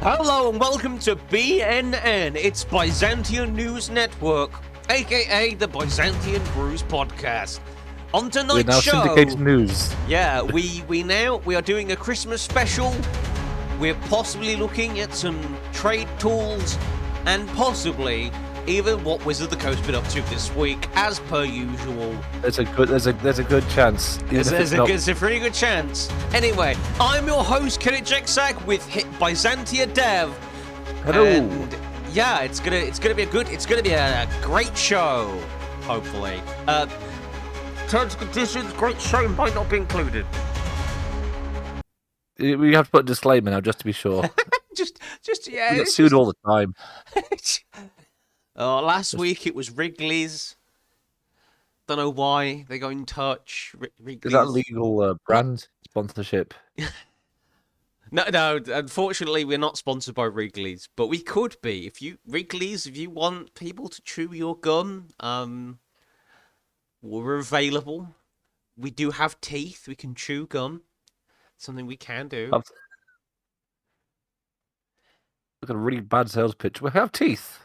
Hello and welcome to BNN. It's Byzantian News Network, aka the Byzantian Brewscast. On tonight's We're now show, syndicated news. yeah, we are doing a Christmas special. We're possibly looking at some trade tools and possibly even what Wizard of the Coast been up to this week, as per usual. There's a good chance. There's a pretty good chance. Anyway, I'm your host, Kenneth Jexak, with Byzantia Dev. Hello. And yeah, it's gonna be a great show. Hopefully. Terms and conditions, great show might not be included. We have to put a disclaimer now, just to be sure. just yeah. We get sued all the time. Last week it was Wrigley's. Don't know why they got in touch. Wrigley's. Is that legal brand sponsorship? No. Unfortunately, we're not sponsored by Wrigley's, but we could be. If you want people to chew your gum, we're available. We do have teeth. We can chew gum. Something we can do. Look at a really bad sales pitch. We have teeth.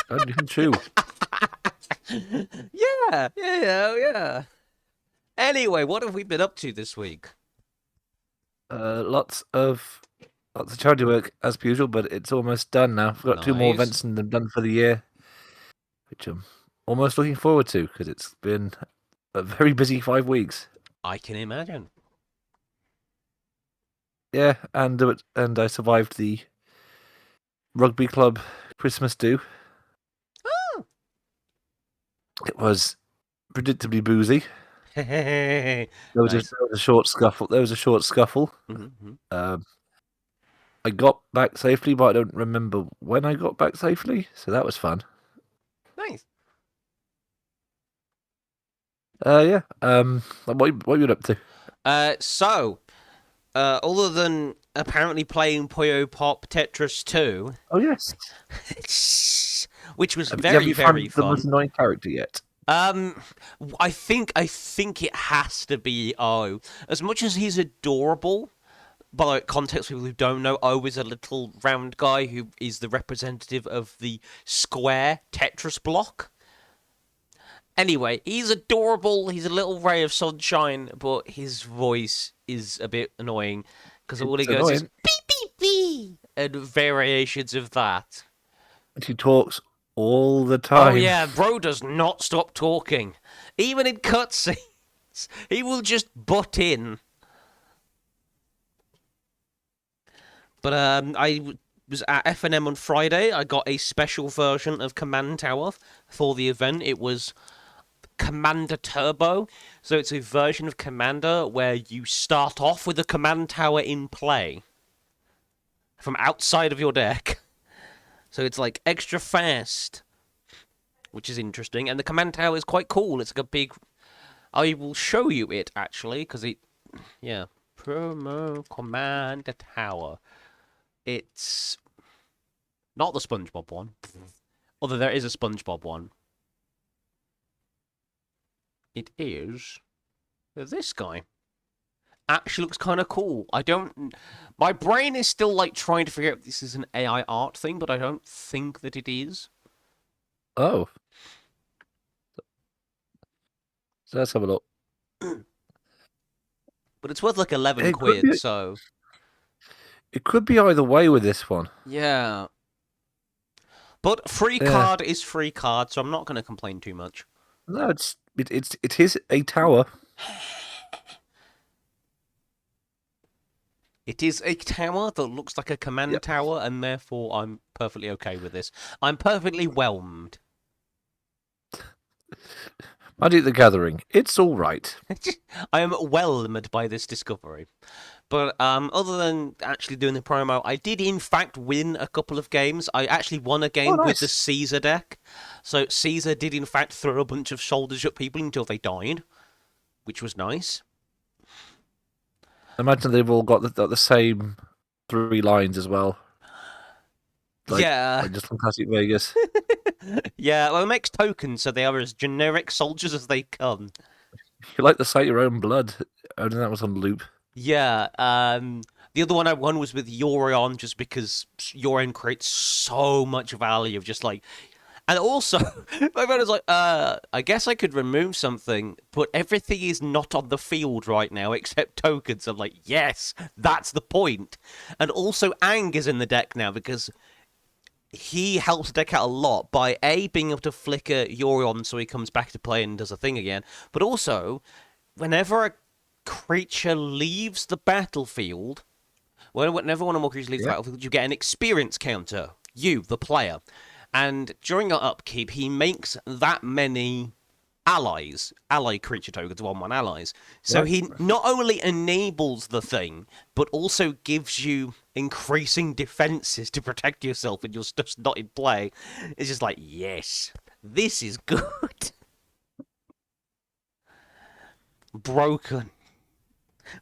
And you can chew. Yeah. Anyway, what have we been up to this week? Lots of charity work as per usual, but it's almost done now. We've got 2 more events and they're done for the year, which I'm almost looking forward to because it's been a very busy 5 weeks. I can imagine. Yeah, and I survived the rugby club Christmas do. Oh. It was predictably boozy. There was a short scuffle. Mm-hmm. I got back safely, but I don't remember when I got back safely, so that was fun. Nice. Yeah. What are you up to? Other than apparently playing Puyo Pop Tetris 2. Oh yes. Which was have very, you very found fun. The most annoying character yet? I think it has to be O. As much as he's adorable, by context, people who don't know, O is a little round guy who is the representative of the square Tetris block. Anyway, he's adorable. He's a little ray of sunshine, but his voice is a bit annoying because all he goes is beep beep beep and variations of that. And he talks all the time. Oh yeah, bro does not stop talking, even in cutscenes. He will just butt in. But I was at F&M on Friday. I got a special version of Command Tower for the event. It was Commander Turbo. So it's a version of Commander where you start off with the Command Tower in play from outside of your deck. So it's like extra fast, which is interesting. And the Command Tower is quite cool. It's like a big... I will show you it, actually, because it... Yeah. Promo Commander Tower. It's not the SpongeBob one. Although there is a SpongeBob one. It is this guy. Actually looks kind of cool. My brain is still like trying to figure out if this is an AI art thing, but I don't think that it is. Oh. So let's have a look. But it's worth like 11 quid, so... It could be either way with this one. Yeah. But free card is free card, so I'm not going to complain too much. No, it is a tower. It is a tower that looks like a command tower, and therefore I'm perfectly okay with this. I'm perfectly whelmed. Magic the Gathering. It's all right. I am whelmed by this discovery. But other than actually doing the promo, I did in fact win a couple of games. I actually won a game with the Caesar deck. So Caesar did in fact throw a bunch of shoulders at people until they died, which was nice. I imagine they've all got the same 3 lines as well. Like just from Classic Vegas. Yeah, well, it makes tokens, so they are as generic soldiers as they come. You like the sight of your own blood. Only that was on loop. Yeah, The other one I won was with Yorion, just because Yorion creates so much value of just like. And also, my friend was like, I guess I could remove something, but everything is not on the field right now except tokens. I'm like, yes, that's the point. And also, Ang is in the deck now because he helps the deck out a lot by A, being able to flicker Yorion so he comes back to play and does a thing again, but also, whenever a creature leaves the battlefield, whenever one or more creatures leaves the battlefield, you get an experience counter. You, the player. And during your upkeep, he makes that many ally creature tokens, 1/1 allies. So he not only enables the thing, but also gives you increasing defenses to protect yourself when your stuff's not in play. It's just like, yes, this is good. Broken.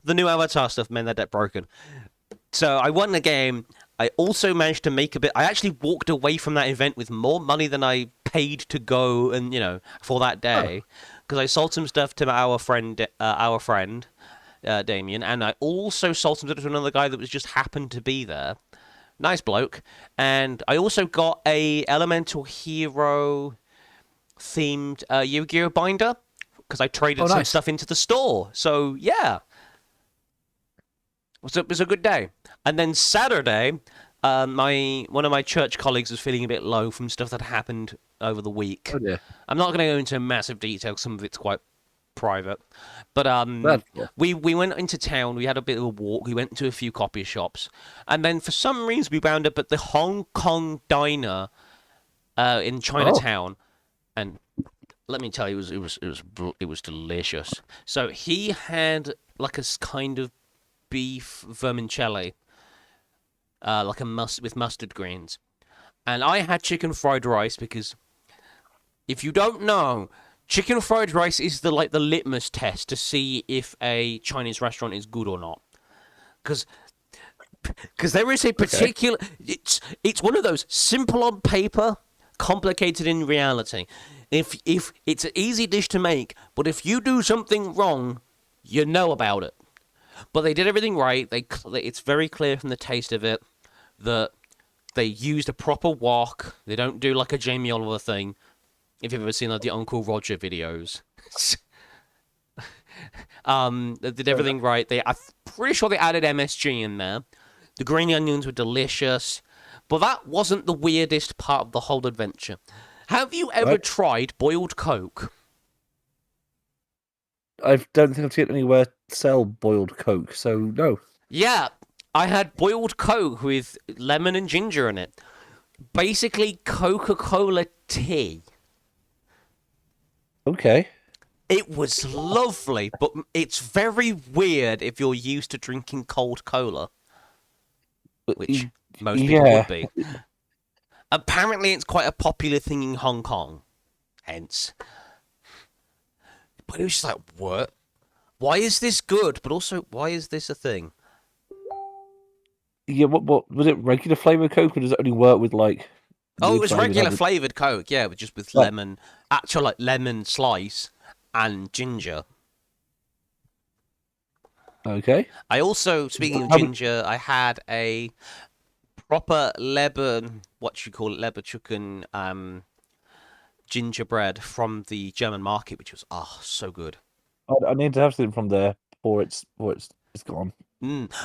The new Avatar stuff made that deck broken. So I won the game. I also managed to make a bit. I actually walked away from that event with more money than I paid to go, and for that day, because I sold some stuff to our friend Damien, and I also sold some stuff to another guy that was just happened to be there. Nice bloke, and I also got a Elemental Hero themed Yu-Gi-Oh binder because I traded some stuff into the store. So yeah. It was a good day. And then Saturday, one of my church colleagues was feeling a bit low from stuff that happened over the week. Oh, dear. I'm not going to go into massive detail. Some of it's quite private. But we went into town. We had a bit of a walk. We went to a few copy shops. And then for some reason, we wound up at the Hong Kong diner in Chinatown. And let me tell you, it was delicious. So he had like a kind of beef vermicelli, like with mustard greens, and I had chicken fried rice because if you don't know, chicken fried rice is the litmus test to see if a Chinese restaurant is good or not. Because there is a particular it's one of those simple on paper, complicated in reality. If it's an easy dish to make, but if you do something wrong, you know about it. But they did everything right. It's very clear from the taste of it that they used a proper wok. They don't do like a Jamie Oliver thing. If you've ever seen like the Uncle Roger videos, they did everything right. I'm pretty sure they added MSG in there. The green onions were delicious, but that wasn't the weirdest part of the whole adventure. Have you ever tried boiled Coke? I don't think I've seen anywhere sell boiled Coke, so no. Yeah, I had boiled Coke with lemon and ginger in it. Basically, Coca-Cola tea. Okay. It was lovely, but it's very weird if you're used to drinking cold cola, which most people would be. Apparently, it's quite a popular thing in Hong Kong, hence. But it was just like, what? Why is this good? But also, why is this a thing? Yeah, what was it? Regular flavored Coke, or does it only work with like? Oh, it was regular flavored Coke, yeah, but just with lemon, actual like lemon slice and ginger. Okay. I also, speaking of ginger, I had a proper Leberchuken gingerbread from the German market, which was so good. I need to have something from there before it's gone.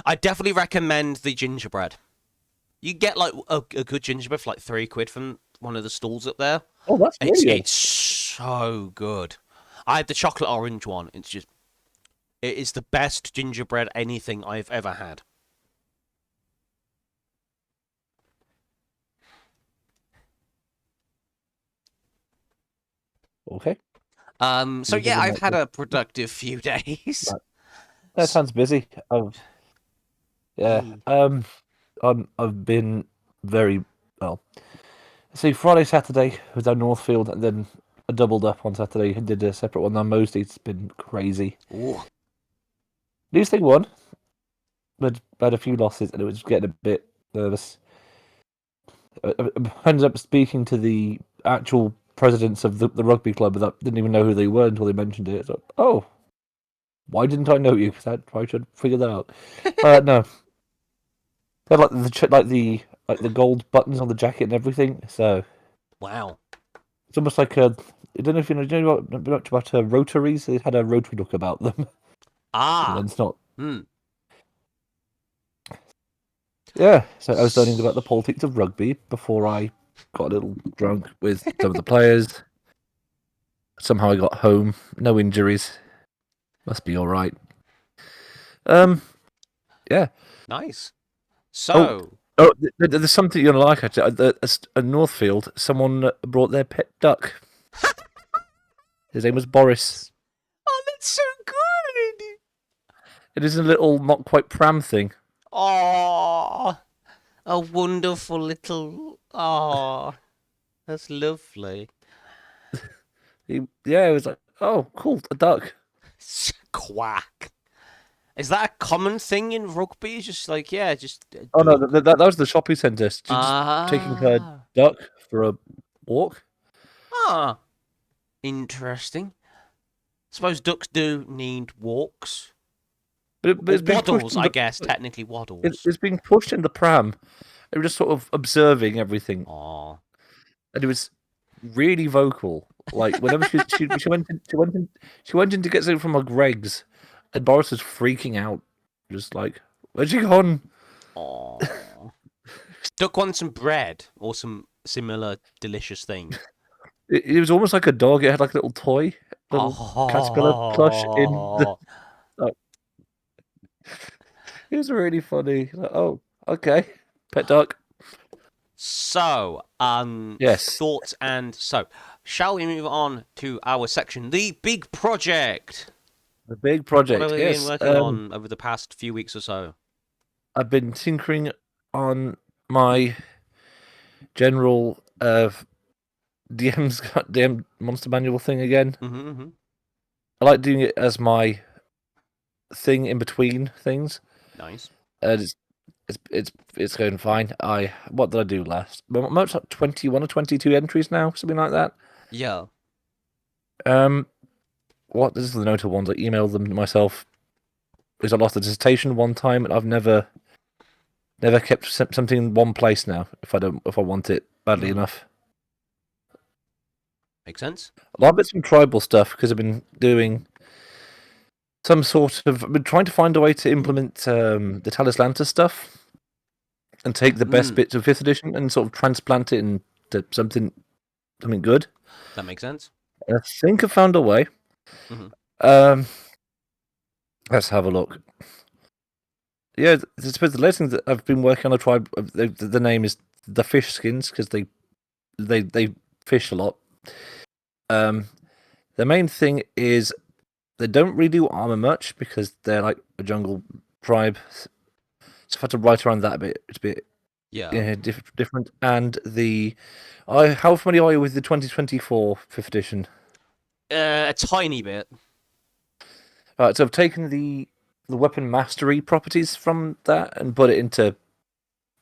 I definitely recommend the gingerbread. You get like a good gingerbread for like £3 from one of the stalls up there. Oh, that's brilliant. It's so good. I had the chocolate orange one. It is the best gingerbread anything I've ever had. Okay. So yeah, I've had a productive few days. That sounds busy. I've been very well. See, Friday, Saturday was down Northfield, and then I doubled up on Saturday and did a separate one on Mosley. It's been crazy. Ooh. At least they won, but I had a few losses, and it was getting a bit nervous. I ended up speaking to the actual presidents of the rugby club that didn't even know who they were until they mentioned it. So, why didn't I know you? Because I should figure that out. No. They had like the gold buttons on the jacket and everything. So Wow. it's almost like a. I don't know if you know much about rotaries. They had a rotary look about them. Ah. And it's not. Hmm. Yeah, so I was learning about the politics of rugby before I got a little drunk with some of the players. Somehow I got home, no injuries. Must be all right. Yeah. Nice. Oh, So. there's something you're gonna like. Actually, at Northfield, someone brought their pet duck. His name was Boris. Oh, that's so good. It is a little, not quite pram thing. Oh, a wonderful little. Oh, that's lovely. It was like, oh, cool, a duck. Quack. Is that a common thing in rugby? It's just like, yeah, just. Oh no, that was the shopping centre. Just taking her Ah. duck for a walk. Ah. Interesting. Suppose ducks do need walks. But it's being pushed Waddles, in I the, guess, technically waddles. it's being pushed in the pram. They were just sort of observing everything, Oh. and it was really vocal. Like whenever she went in to get something from her Greg's, and Boris was freaking out, just like, "Where's she gone?" Oh. Duck wants some bread or some similar delicious thing. It was almost like a dog. It had like a little toy, little caterpillar plush in the. Like, it was really funny. Like, oh, okay, pet duck. So, Yes, thoughts and so, shall we move on to our section, the big project? the big What project. have we been Yes, working on over the past few weeks or so? I've been tinkering on my general DM monster manual thing again. Mm-hmm. I like doing it as my thing in between things. Nice. It's going fine. What did I do last? I'm up to 21 or 22 entries now, something like that. Yeah. What this is the notable ones. I emailed them myself because I lost a dissertation one time, and I've never kept something in one place now. If I want it badly enough. Makes sense. A lot of it's some tribal stuff because I've been doing some sort of. I've been trying to find a way to implement the Talislanta stuff and take the best bits of 5th edition and sort of transplant it into something good. That makes sense. And I think I found a way. Mm-hmm. Let's have a look. Yeah, I suppose the latest thing that I've been working on a tribe. The name is the fish skins because they fish a lot. The main thing is they don't really do armor much because they're like a jungle tribe. So I've had to write around that a bit. It's a bit different. And how familiar are you with the 2024 5th edition? A tiny bit. Right, so I've taken the weapon mastery properties from that and put it into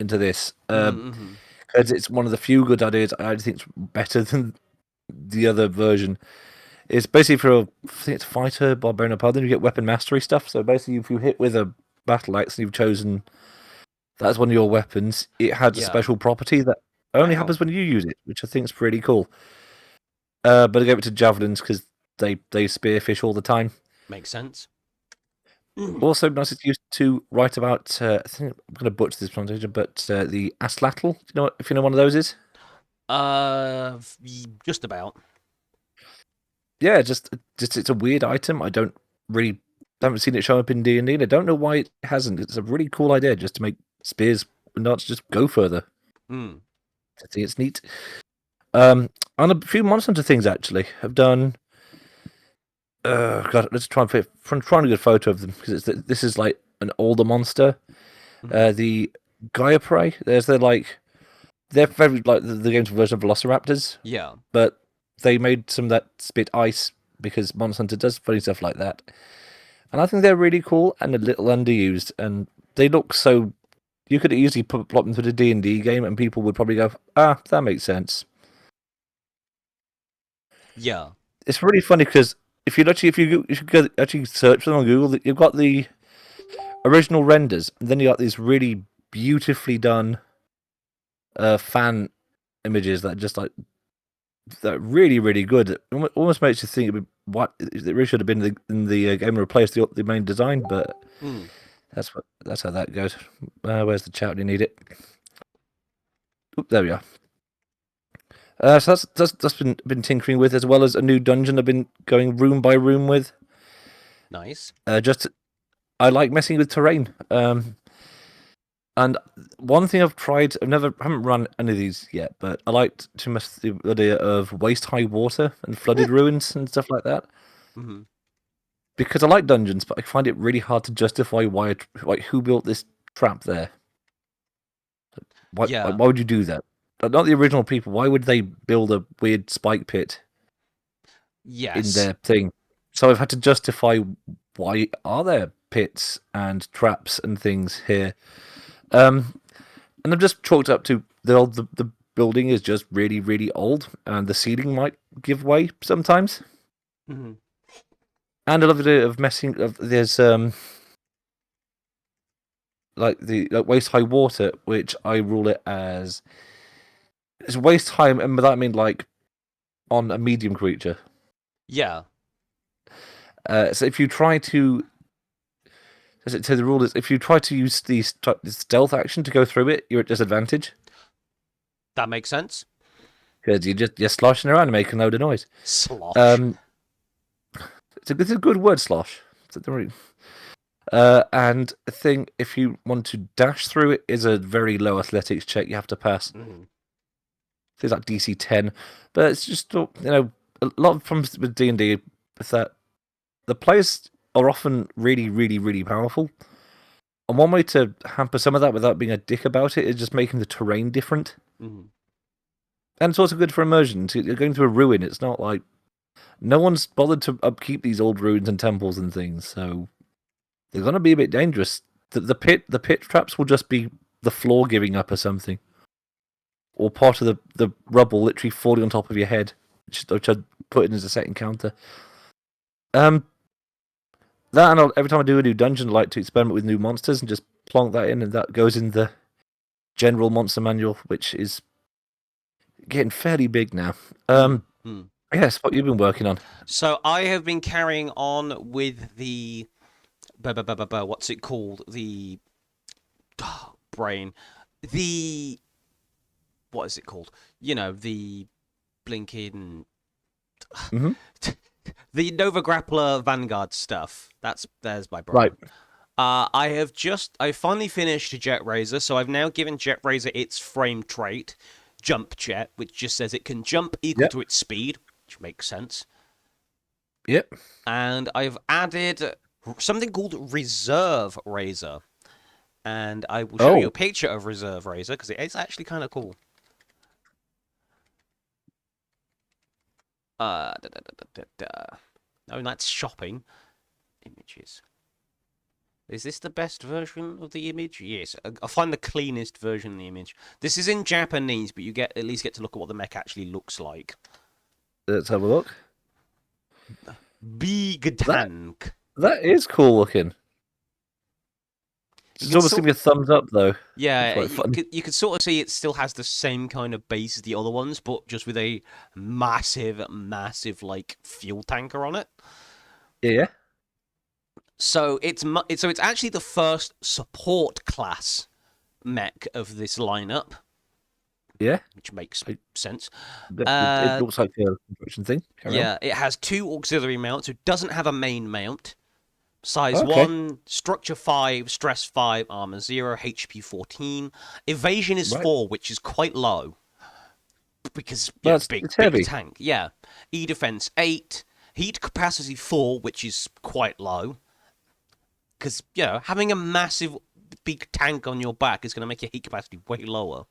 this. Because it's one of the few good ideas. I think it's better than the other version. It's basically for I think it's fighter, barbarian, or paladin, you get weapon mastery stuff. So basically, if you hit with a battle axe and you've chosen that's one of your weapons, it has a special property that only happens when you use it, which I think is pretty cool. But I gave it to javelins because they spearfish all the time. Makes sense. Also, nice it's used to write about. I think I'm going to butcher this pronunciation, but the Aslatl. Do you know if you know one of those is? Just about. Yeah, just it's a weird item. I haven't seen it show up in D&D, and I don't know why it hasn't. It's a really cool idea just to make spears not just go further. I think it's neat. On a few Monster Hunter things actually, I've done. God, let's try and find a good photo of them because this is like an older monster. The Gaia Prey. They're very like the game's version of Velociraptors. Yeah, but they made some that spit ice because Monster Hunter does funny stuff like that, and I think they're really cool and a little underused. And they look so you could easily plop them to the D&D game, and people would probably go, that makes sense. Yeah, it's really funny because if you actually search for them on Google, you've got the original renders, and then you got these really beautifully done fan images that just like that really, really good. It almost makes you think what it really should have been in the game and replaced the main design, but that's how that goes. Where's the chat? Do you need it? Oop, there we are. So that's been tinkering with, as well as a new dungeon I've been going room by room with. Nice. I like messing with terrain. And one thing I've tried, haven't run any of these yet, but I liked to mess with the idea of waist-high water and flooded ruins and stuff like that. Mm-hmm. Because I like dungeons, but I find it really hard to justify who built this trap there. Why would you do that? Not the original people. Why would they build a weird spike pit? Yes. In their thing. So I've had to justify why are there pits and traps and things here. And I've just chalked up to the building is just really, really old, and the ceiling might give way sometimes. Mm-hmm. And I love the idea of messing. There's like waist high water, which I rule it as it's waist high, and by that I mean like on a medium creature. Yeah. So if you try to the rule is if you try to use the stealth action to go through it, you're at disadvantage. That makes sense. Because you're sloshing around and making a load of noise. Slosh. It's a good word, slosh. And a thing, if you want to dash through it, is a very low athletics check you have to pass. Mm-hmm. Things like DC 10, but it's just a lot of problems with D&D is that the players are often really, really, really powerful. And one way to hamper some of that without being a dick about it is just making the terrain different. Mm-hmm. And it's also good for immersion. So you're going through a ruin. It's not like no one's bothered to upkeep these old ruins and temples and things, so they're going to be a bit dangerous. The pit traps will just be the floor giving up or something, or part of the rubble literally falling on top of your head, which I'd put in as a second counter. That, and every time I do a new dungeon, I like to experiment with new monsters and just plonk that in, and that goes in the general monster manual, which is getting fairly big now. Yes, what you've been working on? So I have been carrying on with the what's it called? The brain. The what is it called? You know, the blinking the Nova Grappler Vanguard stuff. There's my brain. Right. I finally finished Jet Razor, so I've now given Jet Razor its frame trait, Jump Jet, which just says it can jump equal to its speed, which makes sense. Yep. And I've added something called Reserve Razor, and I will show you a picture of Reserve Razor because it's actually kind of cool. Oh, that's shopping. Images. Is this the best version of the image? Yes. I'll find the cleanest version of the image. This is in Japanese, but you at least get to look at what the mech actually looks like. Let's have a look. Big tank. That is cool looking. It's almost giving me a thumbs up, though. Yeah, you could sort of see it still has the same kind of base as the other ones, but just with a massive, like fuel tanker on it. Yeah. So it's actually the first support class mech of this lineup. Yeah, which makes sense. It looks like a construction thing. It has 2 auxiliary mounts. It doesn't have a main mount. Size 1, structure 5, stress 5, armor 0, HP 14. Evasion is 4, which is quite low. Because big tank. Yeah. E-defense 8. Heat capacity 4, which is quite low. Because, having a massive big tank on your back is going to make your heat capacity way lower.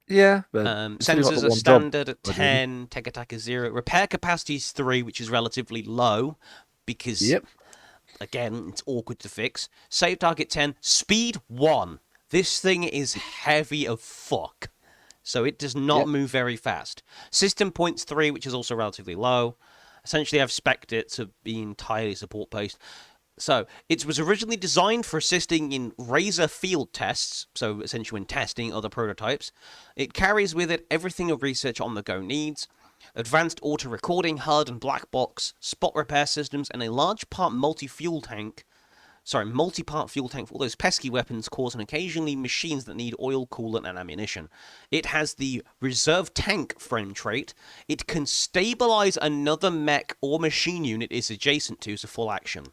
Yeah. Sensors are standard at 10. Tech attack is 0. Repair capacity is 3, which is relatively low. Because, again, it's awkward to fix. Save target 10. Speed 1. This thing is heavy as fuck. So it does not move very fast. System points 3, which is also relatively low. Essentially, I've spec'd it to be entirely support-based. So, it was originally designed for assisting in Razor field tests, so essentially when testing other prototypes. It carries with it everything a researcher on the go needs: advanced auto recording HUD and black box, spot repair systems, and a large part multi-part fuel tank for all those pesky weapons, cores, and occasionally machines that need oil, coolant, and ammunition. It has the reserve tank frame trait. It can stabilize another mech or machine unit it's adjacent to full action.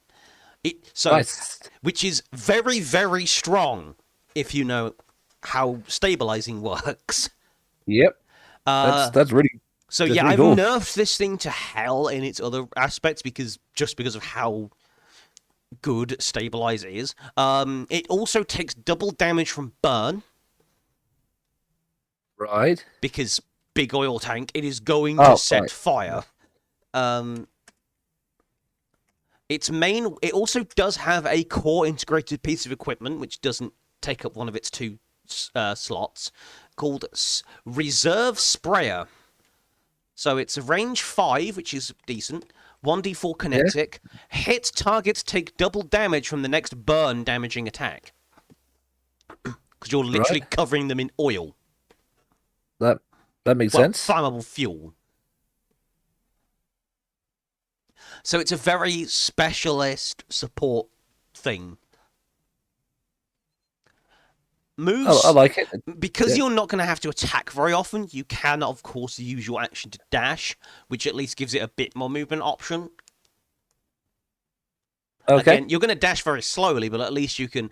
Nice. Which is very, very strong if you know how stabilizing works. Yep. That's really. So that's yeah, really I've cool. nerfed this thing to hell in its other aspects because of how good stabilize is. It also takes double damage from burn Right. because big oil tank. It is going to set fire. It also does have a core integrated piece of equipment which doesn't take up one of its two slots, called Reserve Sprayer. So it's a range 5, which is decent. 1d4 kinetic. Yeah. Hit targets take double damage from the next burn damaging attack. Because you're literally covering them in oil. That makes sense. Flammable fuel. So it's a very specialist support thing. Moves. I like it. Because you're not going to have to attack very often, you can, of course, use your action to dash, which at least gives it a bit more movement option. Okay. Again, you're going to dash very slowly, but at least you can...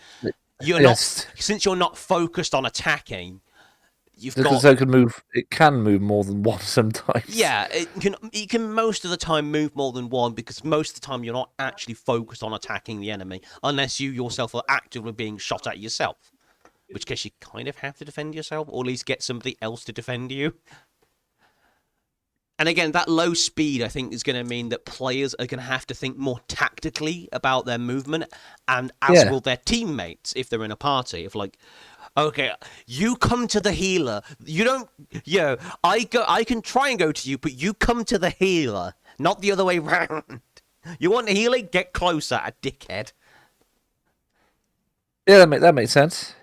Since you're not focused on attacking, so it can move. It can move more than one sometimes. Yeah, it can most of the time move more than one because most of the time you're not actually focused on attacking the enemy unless you yourself are actively being shot at yourself. In which case you kind of have to defend yourself, or at least get somebody else to defend you. And again, that low speed, I think, is going to mean that players are going to have to think more tactically about their movement, and as will their teammates if they're in a party. If like, okay, you come to the healer. You don't. I can try and go to you, but you come to the healer, not the other way round. You want the healer? Get closer, a dickhead. Yeah, that makes sense.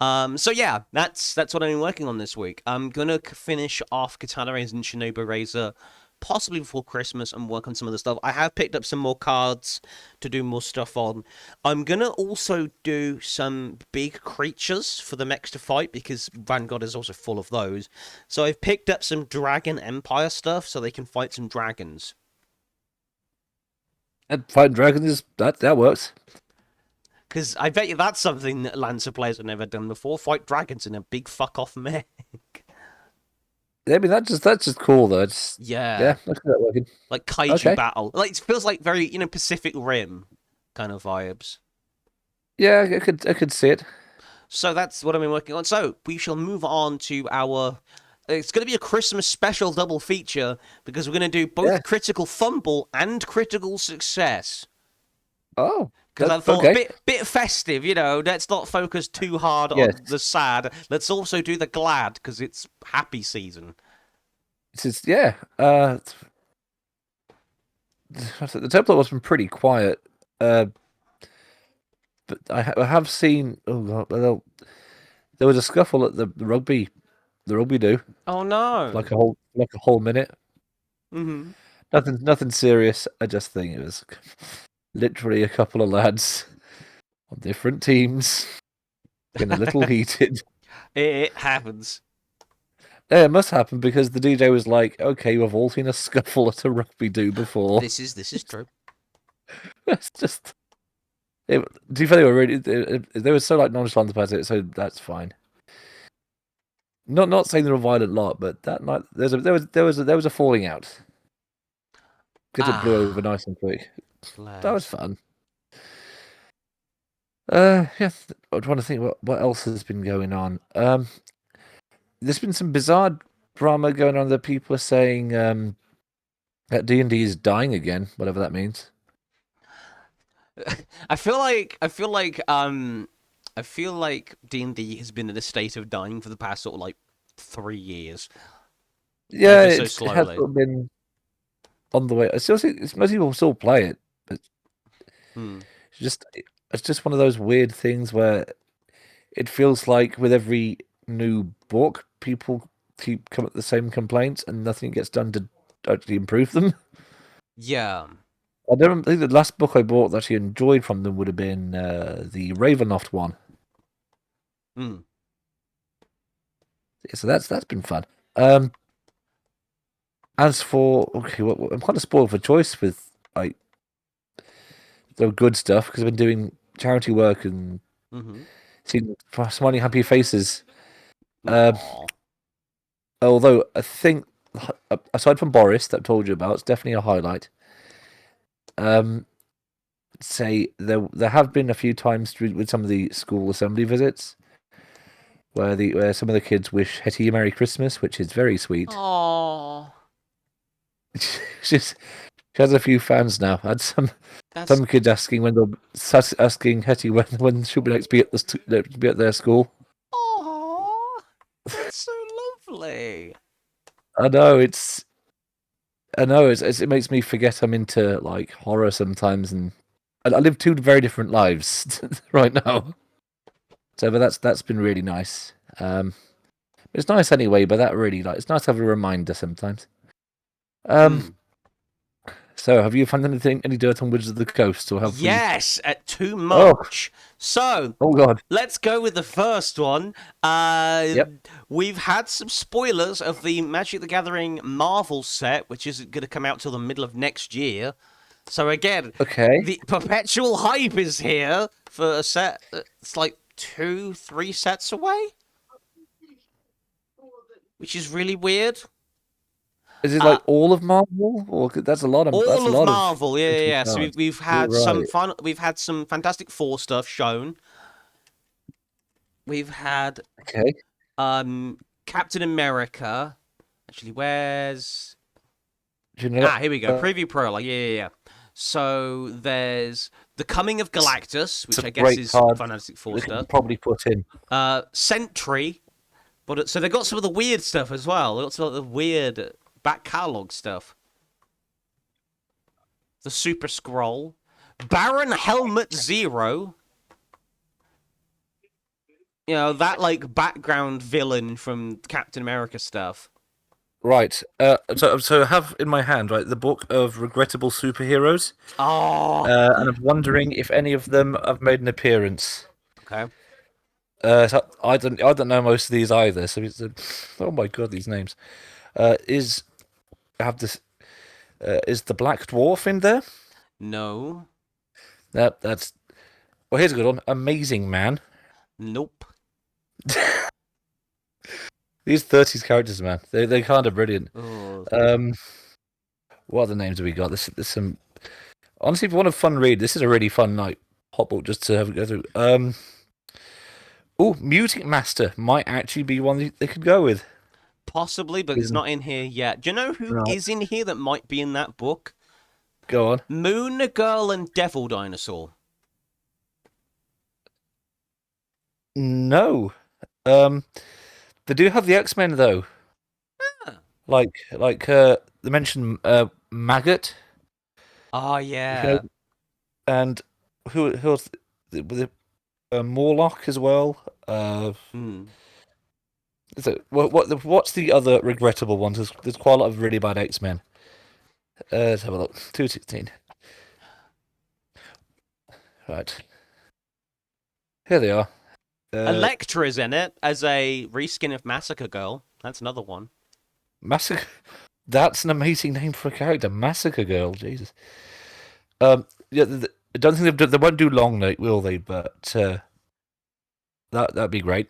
So yeah, that's what I've been working on this week. I'm gonna finish off Katana Razor and Shinobu Razor possibly before Christmas and work on some of the stuff. I have picked up some more cards to do more stuff on. I'm gonna also do some big creatures for the mechs to fight because Vanguard is also full of those. So I've picked up some Dragon Empire stuff so they can fight some dragons. And fighting dragons, that works. Because I bet you that's something that Lancer players have never done before. Fight dragons in a big fuck-off mech. I mean, that's just cool, though. Yeah, let's get that working. Like kaiju battle. Like, it feels like very, Pacific Rim kind of vibes. Yeah, I could see it. So that's what I've been working on. So we shall move on to our... It's going to be a Christmas special double feature because we're going to do both critical fumble and critical success. Oh. Because I thought a bit festive, let's not focus too hard on the sad. Let's also do the glad because it's happy season. The template was been pretty quiet, but I have seen. Oh God, there was a scuffle at the rugby do. Oh no! Like a whole minute. Mm-hmm. Nothing serious. I just think it was literally a couple of lads on different teams getting a little heated. It happens. Yeah, it must happen because the DJ was like, "Okay, we've all seen a scuffle at a rugby do before." This is true. It's just. To be fair, they were so nonchalant about it, so that's fine. Not saying they're a violent lot, but that night there was a falling out because it blew over nice and quick. That was fun. I'm trying to think what else has been going on. There's been some bizarre drama going on that people are saying that D&D is dying again, whatever that means. I feel like D&D has been in a state of dying for the past sort of 3 years. Yeah, it has sort of been on the way. Most people still play it, but Hmm. It's just one of those weird things where it feels like with every new book, people keep coming up with the same complaints and nothing gets done to actually improve them. Yeah. I don't think the last book I bought that I actually enjoyed from them would have been the Ravenloft one. Hmm. So that's been fun. As for well, I'm kind of spoiled for choice with like the good stuff because I've been doing charity work and Mm-hmm. seeing smiling happy faces. Um, Aw. although I think aside from Boris that I told you about, it's definitely a highlight. Um, say there have been a few times with some of the school assembly visits where some of the kids wish Hetty a Merry Christmas, which is very sweet. Aw. She's she has a few fans now. I had That's some kids asking asking Hetty when she'll be next be at be at their school. aw. That's so lovely. I know it makes me forget I'm into like horror sometimes, and I live two very different lives right now. So, but that's been really nice. It's nice anyway, but that really like it's nice to have a reminder sometimes. Um, Hmm. so have you found any dirt on Wizards of the Coast, or have we? Yes, too Oh, much. So oh God, let's go with the first one. yep, We've had some spoilers of the Magic the Gathering Marvel set, which isn't going to come out till the middle of next year. So again, okay. the perpetual hype is here for a set that's like 2, 3 sets away, which is really weird. Is it Uh, like all of Marvel, or that's all a of lot of Marvel, yeah, yeah, physical yeah. So cards? we've had some Right. fun. We've had some Fantastic Four stuff shown. We've had Okay. Captain America. Actually, where's Do you know here we go. that? Preview Pro, like yeah. So there's the Coming of Galactus, It's which a I guess great is card. Fantastic Four They can stuff. probably put in. Sentry, but so they got some of the weird stuff as well. They got some of the weird back catalog stuff. The Super Scroll, Baron Helmet Zero. You know that like background villain from Captain America stuff. Right. So I have in my hand right the book of regrettable superheroes, Oh, and I'm wondering if any of them have made an appearance. okay. So I don't know most of these either. So oh my god, these names. Is I have this is the Black Dwarf in there? No, That's well. Here's a good one. Amazing Man. nope. These 30s characters, man, they kind of brilliant. Oh, Um, what other names have we got? There's some. Honestly, if you want a fun read, this is a really fun night. Hot book just to have a go through. Oh, Mutant Master might actually be one they could go with. possibly, but it's Isn't not in here yet. Do you know who right? is in here that might be in that book? Go on. Moon Girl and Devil Dinosaur. No. They do have the X-Men though. Huh. They mentioned Maggot. Oh If you know, yeah. and who else? With Morlock as well. Hmm. What's the other regrettable ones? There's quite a lot of really bad X-Men. Let's have a look. 216. Right. Here they are. Elektra's in it as a reskin of Massacre Girl. That's another one. Massacre. That's an amazing name for a character. Massacre Girl. Jesus. Yeah, I don't think they won't do Long Night, will they? But that'd be great.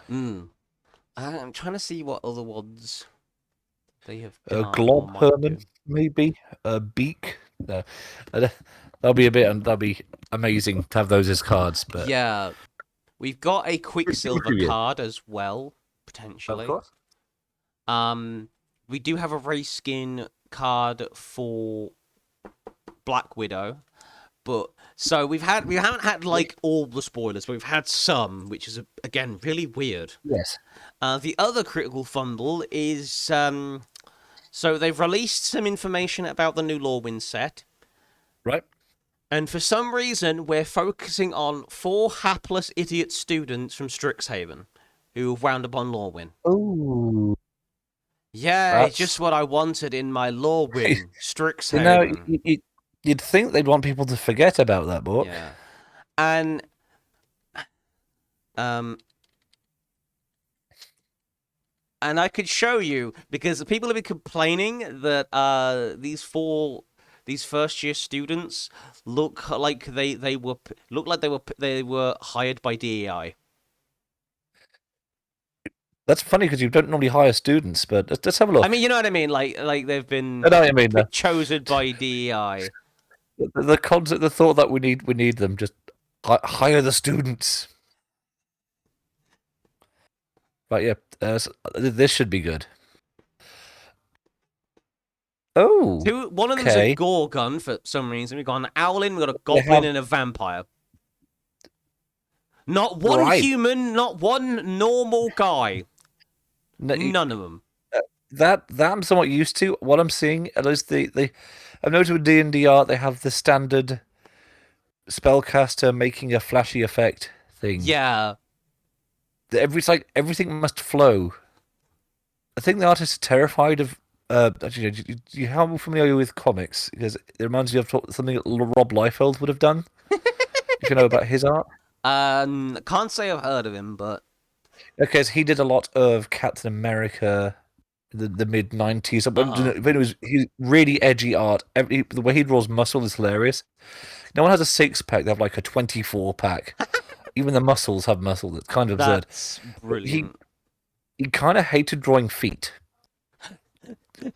Hmm. I'm trying to see what other ones they have got or Glob might Herman, do. maybe. Beak. No, that'll be amazing to have those as cards. But Yeah, we've got a Quicksilver yeah, card as well, of potentially. course. Um, we do have a race skin card for Black Widow, but so we haven't had like all the spoilers, but we've had some, which is again really weird. Yes. The other critical fumble is so they've released some information about the new Lorwyn set. Right. And for some reason, we're focusing on 4 hapless idiot students from Strixhaven who have wound up on Lorwyn. Oh, Yeah, it's just what I wanted in my Lorwyn, Strixhaven. You'd think they'd want people to forget about that book. Yeah. And and I could show you, because people have been complaining that these first year students look like they were hired by DEI. That's funny because you don't normally hire students, but let's have a look. I mean, you know what I mean? Like they've been chosen by DEI. The concept, the thought that we need them, just hire the students. But yeah, this should be good. Oh, one of them's a Gorgon for some reason. We've got an Owlin, we've got a Goblin, and a Vampire. Not one human, not one normal guy. None of them. That I'm somewhat used to. What I'm seeing, at least I've noticed with D&D art, they have the standard spellcaster making a flashy effect thing. Yeah. Everything must flow. I think the artists are terrified of. Actually, how familiar are you with comics? Because it reminds me of something that Rob Liefeld would have done. If you know about his art. Can't say I've heard of him, but okay, so he did a lot of Captain America, the mid '90s. But it was really edgy art. The way he draws muscle is hilarious. No one has a 6-pack; they have like a 24-pack. Even the muscles have muscle. That's kind of absurd. That's brilliant. He kind of hated drawing feet.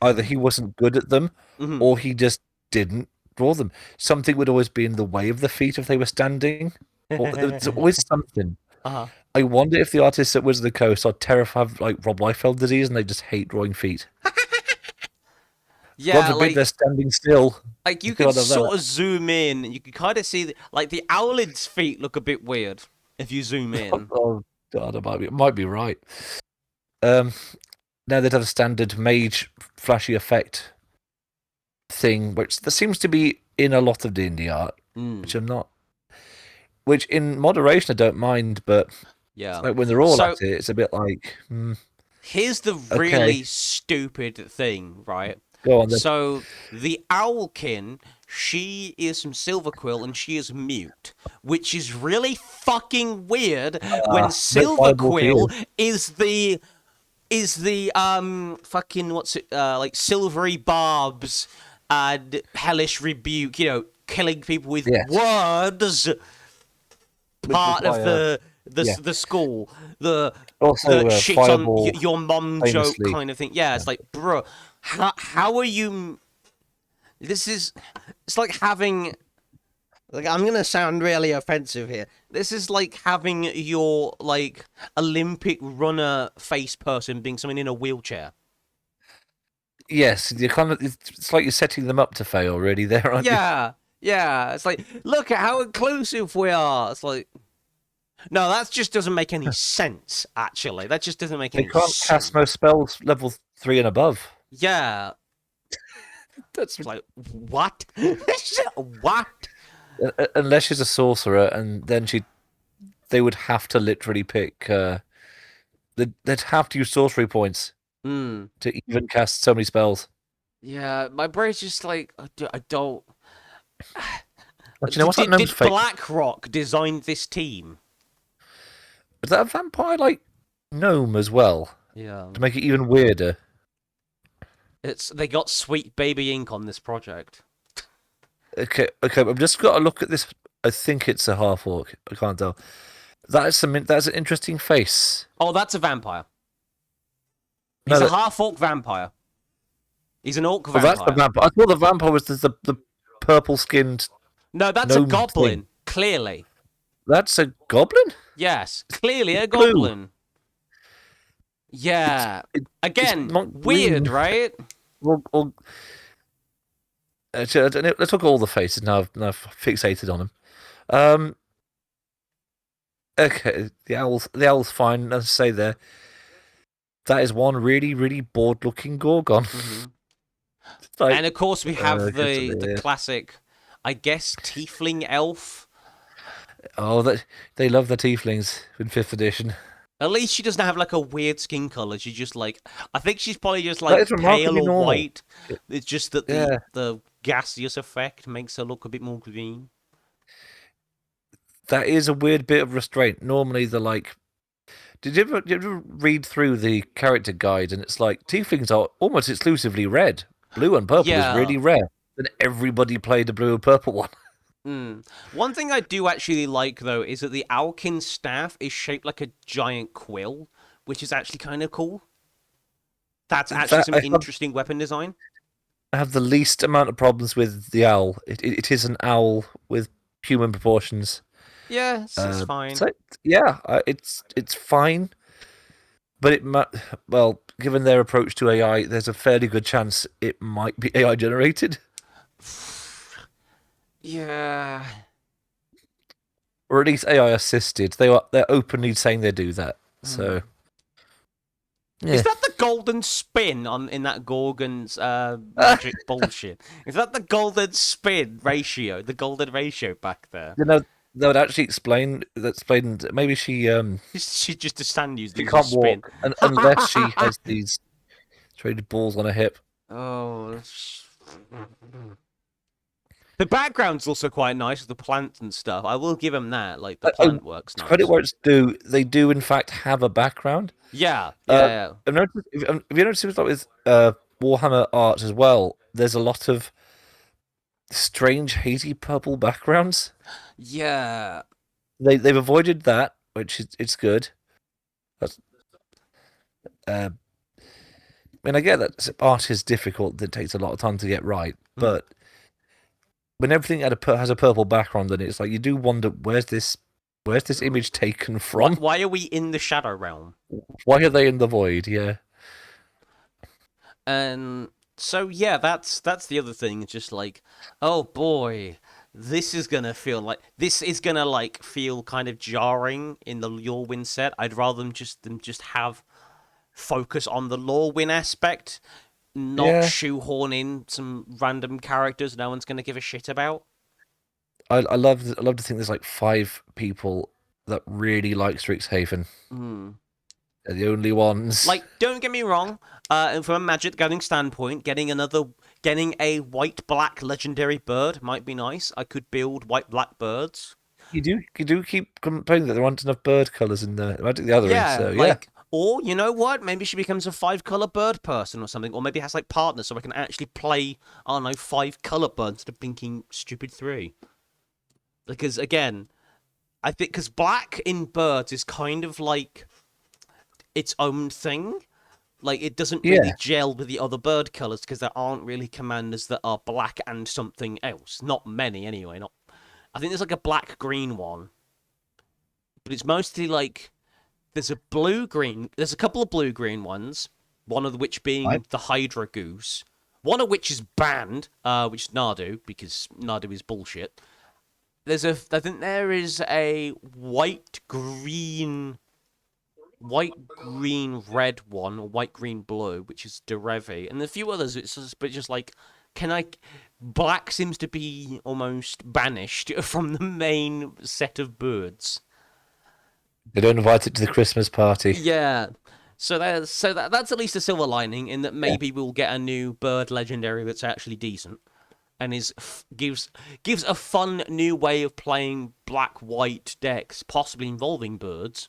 Either he wasn't good at them, or he just didn't draw them. Something would always be in the way of the feet if they were standing. There's always something. I wonder if the artists at Wizard of the Coast are terrified of like Rob Liefeld disease and they just hate drawing feet. Yeah, God forbid they're standing still. Like you can sort of zoom in, and you can kind of see like the Owlin's feet look a bit weird if you zoom in. Oh God, it might be right. Now they'd have a standard mage flashy effect thing, which there seems to be in a lot of D&D art, which I'm not. Which in moderation I don't mind, but yeah, like when they're all at it, it's a bit like. Here's the really stupid thing, right? Go on then. So the Owlkin, she is from Silverquill and she is mute, which is really fucking weird when Silverquill is the fucking like silvery barbs and hellish rebuke, killing people with words. Part of the school, the shit on your mom joke kind of thing. Yeah, it's like, bro, how are you? It's like having. Like, I'm gonna sound really offensive here. This is like having your like Olympic runner face person being someone in a wheelchair. Yes, it's like you're setting them up to fail, really. There, aren't you? Yeah. It's like, look at how inclusive we are. It's like, no, that just doesn't make any sense. Actually, that just doesn't make any sense. They can't cast most spells level 3 and above. Yeah, that's like what? What? Unless she's a sorcerer, and then they would have to literally pick. They'd have to use sorcery points to even cast so many spells. Yeah, my brain's just like I don't. But you know what's that did BlackRock design this team? Is that a vampire like gnome as well? Yeah. To make it even weirder. They got Sweet Baby Ink on this project. Okay. I've just got to look at this. I think it's a half orc. I can't tell. That's an interesting face. Oh, that's a vampire. He's a half orc vampire. He's an orc vampire. Oh, that's the vampire. I thought the vampire was the purple skinned. No, that's a goblin. Thing. Clearly. That's a goblin? Yes, clearly a goblin. Yeah. Again, weird, right? Well, let's look at all the faces now. I've fixated on them. Okay, the owl's fine. As I say there, that is one really, really bored-looking Gorgon. Mm-hmm. Like, and of course, we have the classic I guess Tiefling Elf. Oh, they love the tieflings in 5th edition. At least she doesn't have like a weird skin color. She's just like, I think she's probably just That like is pale remarkably or normal. white. It's just that Yeah, the gaseous effect makes her look a bit more green. that is a weird bit of restraint. Normally, they're like, did you ever read through the character guide and it's like tieflings are almost exclusively red. Blue and purple is Yeah. really rare. Then everybody played the blue and purple one. Mm. One thing I do actually like though is that the Alkin staff is shaped like a giant quill, which is actually kind of cool. That's actually That some interesting weapon design. I have the least amount of problems with the owl. It is an owl with human proportions. Yeah, it's fine. So yeah, it's fine, but well, given their approach to AI, there's a fairly good chance it might be AI generated, Yeah. or at least AI assisted. They're openly saying they do that. So Is yeah, that the golden spin on in that Gorgon's magic bullshit? Is that the golden spin ratio? The golden ratio back there? you know that would actually explain. Maybe She's just a stand she using a can't spin. walk unless she has these traded balls on her hip. Oh. The background's also quite nice with the plants and stuff. I will give him that. Like the plant works Credit nice. where it's due, they do in fact have a background. Yeah, Uh, yeah, I've noticed, if you notice with Warhammer art as well, there's a lot of strange hazy purple backgrounds. yeah. They've avoided that, which is it's good. That's, uh, I mean, I get that art is difficult; that takes a lot of time to get right. But when everything has a purple background, then it's like you do wonder where's this image taken from? Why are we in the Shadow Realm? Why are they in the void? Yeah. And so yeah, that's the other thing. It's just like, oh boy, this is gonna feel kind of jarring in the Lorwyn set. I'd rather them just have focus on the Lorwyn aspect, not Yeah, shoehorn in some random characters no one's gonna give a shit about. I love to think there's like 5 people that really like Strixhaven. Mm. They're the only ones. Like, don't get me wrong. And from a Magic Gathering standpoint, getting a white-black legendary bird might be nice. I could build white-black birds. You do keep complaining that there aren't enough bird colours in the Magic the Gathering. Yeah, So yeah, like, or you know what? Maybe she becomes a 5-color bird person or something, or maybe has like partners, so I can actually play, I don't know, 5-color birds instead of thinking stupid 3. Because again, I think because black in birds is kind of like its own thing. Like, it doesn't really yeah. gel with the other bird colors because there aren't really commanders that are black and something else. Not many, anyway. Not. I think there's like a black-green one, but it's mostly like there's a blue-green. There's a couple of blue-green ones. One of which Right. being the Hydra Goose. One of which is banned, which is Nardu because Nardu is bullshit. I think there is a white, green, red one, or white, green, blue, which is Derevi, and a few others. It's just like, can I? Black seems to be almost banished from the main set of birds. They don't invite it to the Christmas party. Yeah, that's at least a silver lining in that Yeah. maybe we'll get a new bird legendary that's actually decent and gives a fun new way of playing black white decks, possibly involving birds.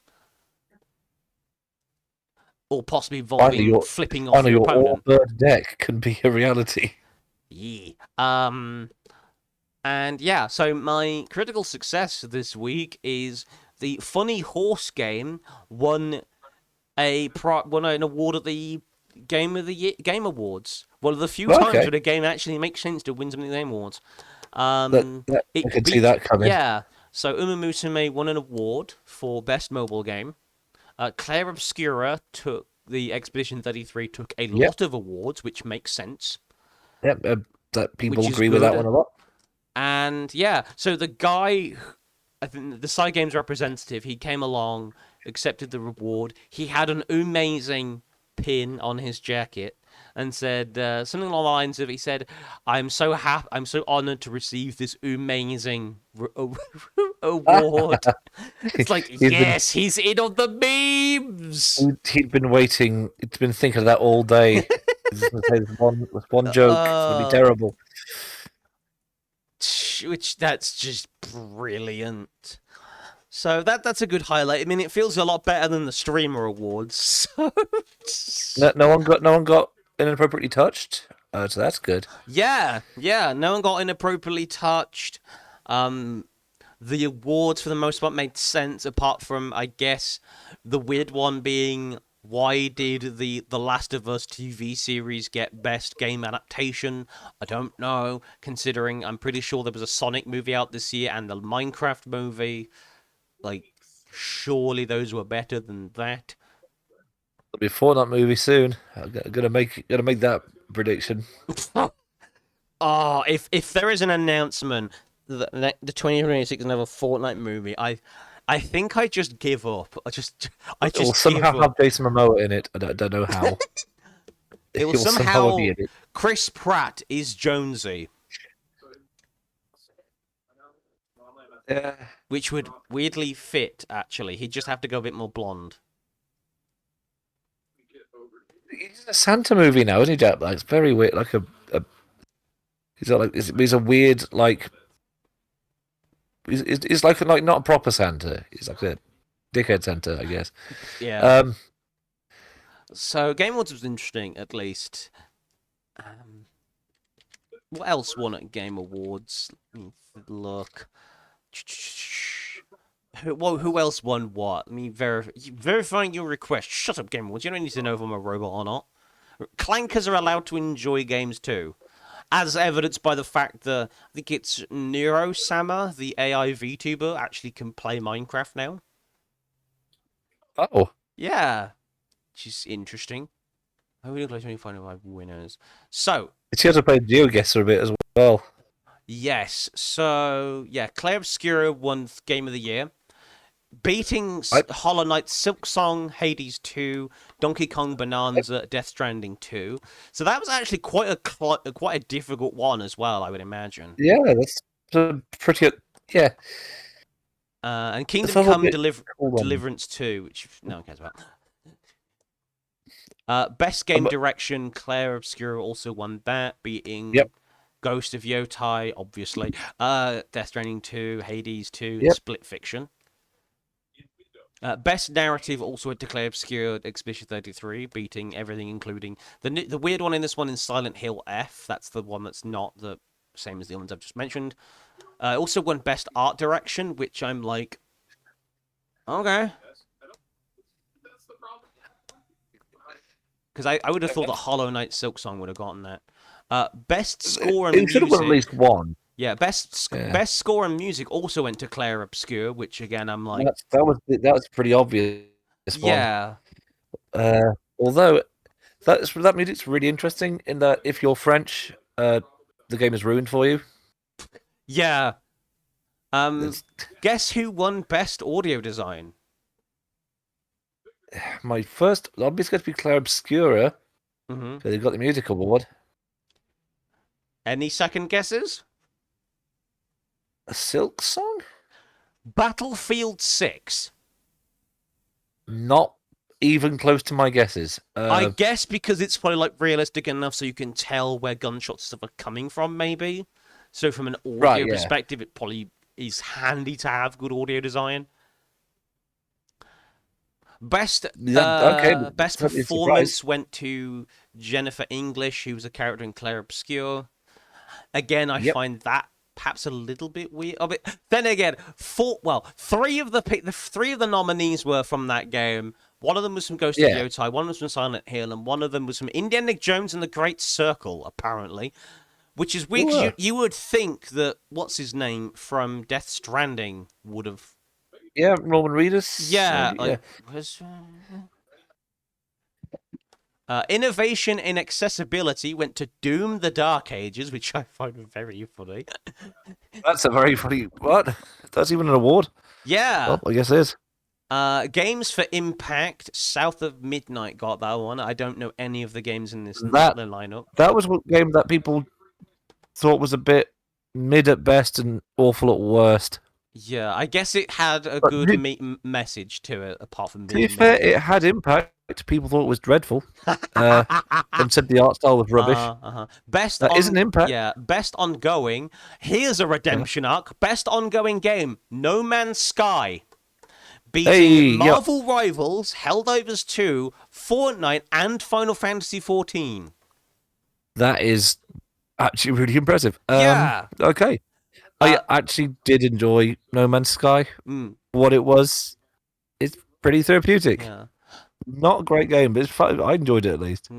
Or possibly Finally, involving flipping off your your all opponent. bird deck can be a reality. Yeah. And yeah, so my critical success this week is the Funny Horse game won an award at the Game Awards. One of the few times Okay, when a game actually makes sense to win something at the Game Awards. I It can see that coming. yeah. So Uma Musume won an award for best mobile game. Claire Obscura took the Expedition 33 took a Yep, lot of awards, which makes sense. yep. That people Which is agree with that one good. a lot. And yeah, so the guy, I think the Side Games representative, he came along, accepted the reward. He had an amazing pin on his jacket. and said something along the lines of, he said, "I'm so happy, I'm so honored to receive this amazing award." It's like, he's been yes, he's in on the memes. he'd been waiting. He'd been thinking of that all day. He's just gonna say this one joke. It's gonna be terrible. Which that's just brilliant. So that's a good highlight. I mean, it feels a lot better than the streamer awards. No one got inappropriately touched. So that's good. Yeah. No one got inappropriately touched. The awards for the most part made sense, apart from, I guess, the weird one being, why did the Last of Us TV series get best game adaptation? I don't know, considering I'm pretty sure there was a Sonic movie out this year and the Minecraft movie. Like, surely those were better than that. There'll be a Fortnite movie soon. I'm gonna make that prediction. Oh, if there is an announcement that the 2026 another Fortnite movie, I think I just give up. I just will somehow have Jason Momoa in it. I don't know how. It will somehow be in it. Chris Pratt is Jonesy. Yeah. Which would weirdly fit, actually. He'd just have to go a bit more blonde. He's in a Santa movie now, isn't he, Jack? Like, it's very weird. Like he's a weird, like, he's like not a proper Santa. He's like a dickhead Santa, I guess. Yeah. So Game Awards was interesting, at least. What else won at Game Awards? Let me look. Who else won what? Let me verifying your request. Shut up, Game Awards. You don't need to know if I'm a robot or not. Clankers are allowed to enjoy games too, as evidenced by the fact that I think it's Neurosama, the AI VTuber, actually can play Minecraft now. Oh. Yeah. Which is interesting. I really like 25 winners. So. She has to play GeoGuessr a bit as well. Yes. So, yeah, Claire Obscura won Game of the Year, beating Hollow Knight, Silk Song, Hades 2, Donkey Kong Bonanza, Death Stranding 2. So that was actually quite a difficult one as well, I would imagine. Yeah, that's pretty. Yeah. And Kingdom Come Deliverance 2, which no one cares about. Best Game Direction, Claire Obscura also won that, beating Ghost of Yotai, obviously, Death Stranding 2, Hades 2, Split Fiction. Best Narrative also went to Claire Obscura, Expedition 33, beating everything, including the weird one in this one is Silent Hill F. That's the one that's not the same as the ones I've just mentioned. Also won Best Art Direction, which I'm like, okay. Because I would have thought that Hollow Knight Silk Song would have gotten that. Best Score and Music. It should have won at least one. Yeah, best score and music also went to Claire Obscure, which again I'm like, that was pretty obvious. Yeah. Although that means it's really interesting in that if you're French, the game is ruined for you. Yeah. Guess who won best audio design? My first obviously going to be Claire Obscura. Mm-hmm. So they got the music award. Any second guesses? A Silk Song? Battlefield 6. Not even close to my guesses. I guess because it's probably like realistic enough so you can tell where gunshots stuff are coming from, maybe. So from an audio perspective, it probably is handy to have good audio design. Best performance went to Jennifer English, who was a character in Claire Obscure. Again, I find that perhaps a little bit weird. Oh, but then again, three of the nominees were from that game. One of them was from Ghost of Yotai, one was from Silent Hill, and one of them was from Indiana Jones and the Great Circle, apparently. Which is weird, because you would think that, what's his name, from Death Stranding would have... Yeah, Norman Reedus. Yeah. Innovation in accessibility went to Doom: The Dark Ages, which I find very funny. That's a very funny... What? That's even an award? Yeah. Well, I guess it is. Games for Impact, South of Midnight got that one. I don't know any of the games in this That lineup. that was one game that people thought was a bit mid at best and awful at worst. Yeah, I guess it had a But good message to it, apart from to be being fair, mid. it had impact. People thought it was dreadful, and said the art style was rubbish. Best That is an impact. Yeah, best ongoing. Here's a redemption arc. Best ongoing game: No Man's Sky, beating Marvel rivals Helldivers 2, Fortnite, and Final Fantasy 14. That is actually really impressive. Yeah. Okay. I actually did enjoy No Man's Sky. What it was, it's pretty therapeutic. Yeah. Not a great game, but it's fun. I enjoyed it at least.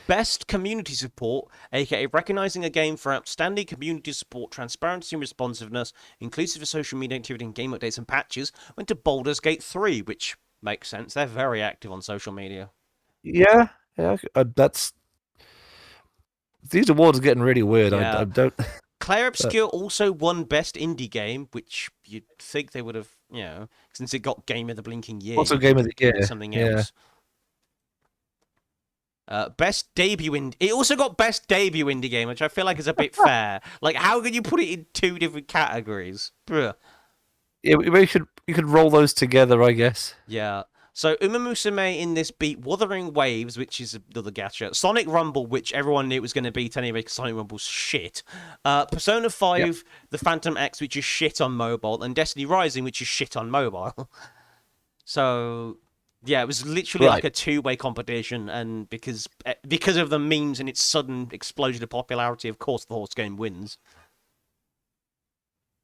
Best community support, aka recognizing a game for outstanding community support, transparency and responsiveness, inclusive of social media activity and game updates and patches, went to Baldur's Gate 3, which makes sense. They're very active on social media. Yeah. That's these awards are getting really weird. Yeah. I don't. Claire Obscure also won Best Indie Game, which you'd think they would have, since it got Game of the Blinking Year. Also, Game of the Year. Something else. Best debut indie. It also got Best Debut Indie Game, which I feel like is a bit fair. Like, how can you put it in two different categories? Bruh. Yeah, you could roll those together, I guess. Yeah. So Uma Musume in this beat Wuthering Waves, which is another gacha. Sonic Rumble, which everyone knew was going to beat anyway because Sonic Rumble's shit. Persona 5, The Phantom X, which is shit on mobile, and Destiny Rising, which is shit on mobile. So, yeah, it was literally like a two-way competition, and because of the memes and its sudden explosion of popularity, of course the horse game wins.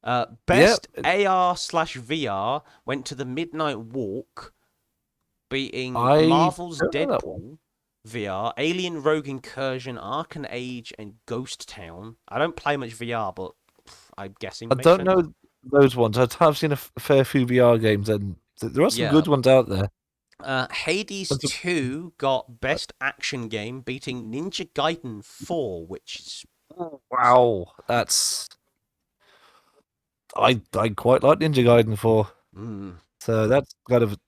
Best AR/VR went to The Midnight Walk, beating Marvel's Deadpool VR, Alien Rogue Incursion, Arkham Age, and Ghost Town. I don't play much VR, but I'm guessing. I don't know those ones. I've seen a fair few VR games, and there are some good ones out there. Hades 2 got Best Action Game, beating Ninja Gaiden 4, which is... Wow, that's... I quite like Ninja Gaiden 4. So that's kind of...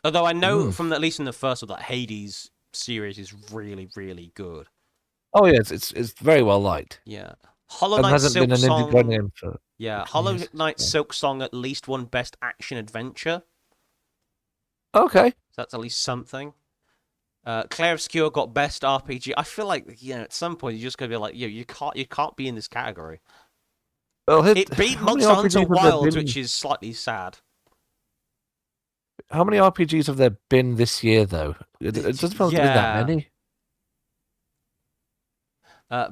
Although I know from at least in the first one that Hades series is really, really good. Oh yeah, it's very well liked. Yeah. Hollow Knight Silk Song. Hollow Knight Silk Song at least won Best Action Adventure. Okay. So that's at least something. Claire Obscure got Best RPG. I feel like, at some point you're just gonna be like, you can't be in this category. Well, it beat Monster Hunter Wilds, which is slightly sad. How many RPGs have there been this year, though? It doesn't feel like there's that many.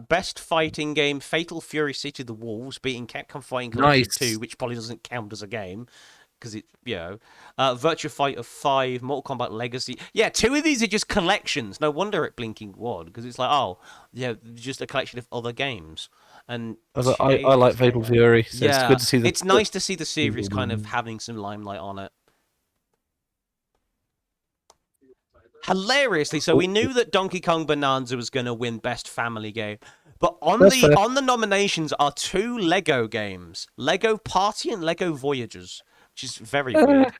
Best fighting game, Fatal Fury City of the Wolves, beating Capcom Fighting Collection 2, which probably doesn't count as a game. Because it, Virtua Fighter 5, Mortal Kombat Legacy. Yeah, 2 of these are just collections. No wonder it Blinking won, because it's like, just a collection of other games. And I like Fatal Fury. So it's good to see. It's nice to see the series kind of having some limelight on it. Hilariously, so we knew that Donkey Kong Bonanza was going to win Best Family Game, but on the nominations are 2 Lego games, Lego Party and Lego Voyagers, which is very weird.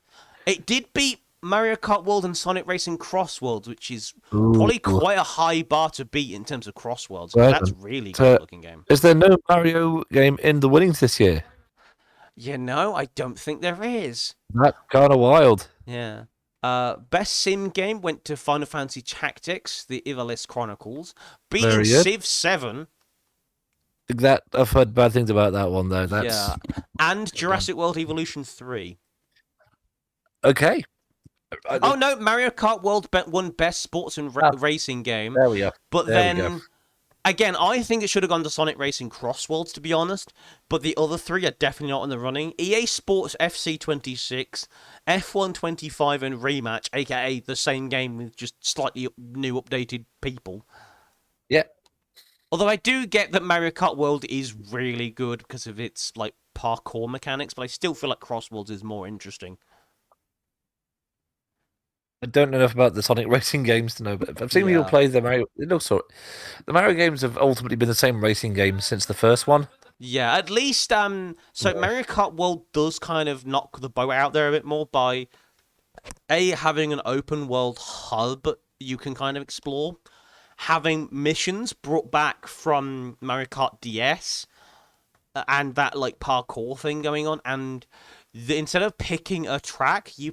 It did beat Mario Kart World and Sonic Racing Cross Worlds, which is probably quite a high bar to beat in terms of Cross Worlds. That's really good looking game. Is there no Mario game in the winnings this year? I don't think there is. That's kind of wild. Yeah. Best Sim game went to Final Fantasy Tactics, The Ivalice Chronicles, beating Civ 7. I've heard bad things about that one, though. And Jurassic World Evolution 3. Okay. Oh, no, Mario Kart World won Best Sports and Racing Game. There we go. But again, I think it should have gone to Sonic Racing Cross Worlds, to be honest. But the other 3 are definitely not in the running. EA Sports FC 26, F1 25, and Rematch, aka the same game with just slightly new updated people. Yeah. Although I do get that Mario Kart World is really good because of its parkour mechanics, but I still feel like Cross Worlds is more interesting. I don't know enough about the Sonic racing games to know, but I've seen people play the Mario. The Mario games have ultimately been the same racing games since the first one. Yeah, at least so Yeah. Mario Kart World does kind of knock the boat out there a bit more by having an open world hub you can kind of explore, having missions brought back from Mario Kart DS, and that like parkour thing going on, and instead of picking a track, you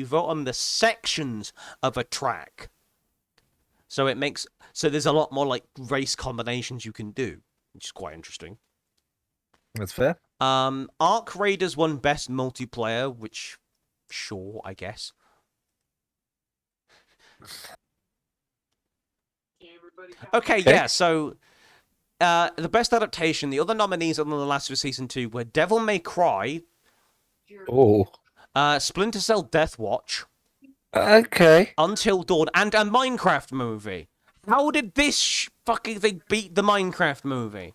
vote on the sections of a track. So it makes so there's a lot more like race combinations you can do, which is quite interesting. That's fair. Arc Raiders won best multiplayer, which sure, I guess. Okay, Okay. yeah, so the best adaptation, the other nominees on the last for season 2 were Devil May Cry, Oh. Splinter Cell Death Watch, Okay. Until Dawn, and a Minecraft movie. How did this fucking thing beat the Minecraft movie?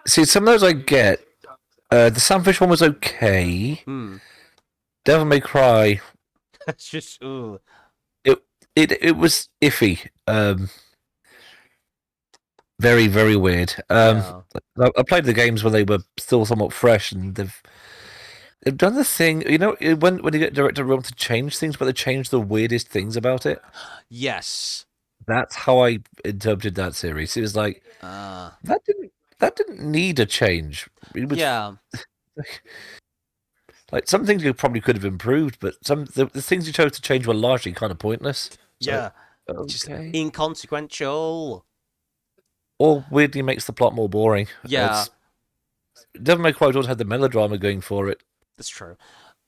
See, some of those I get. The Sunfish one was okay. Devil May Cry. That's just ugh. It was iffy. Very, very weird. Yeah. I played the games when they were still somewhat fresh, and they've done the thing. You know, when you get director room to change things, but they change the weirdest things about it. Yes. That's how I interpreted that series. It was like that didn't need a change. It was Yeah. like some things you probably could have improved, but the things you chose to change were largely kind of pointless. So, Yeah. okay. Just inconsequential. Or weirdly makes the plot more boring. Yeah. Devil May Cry also had the melodrama going for it. That's true.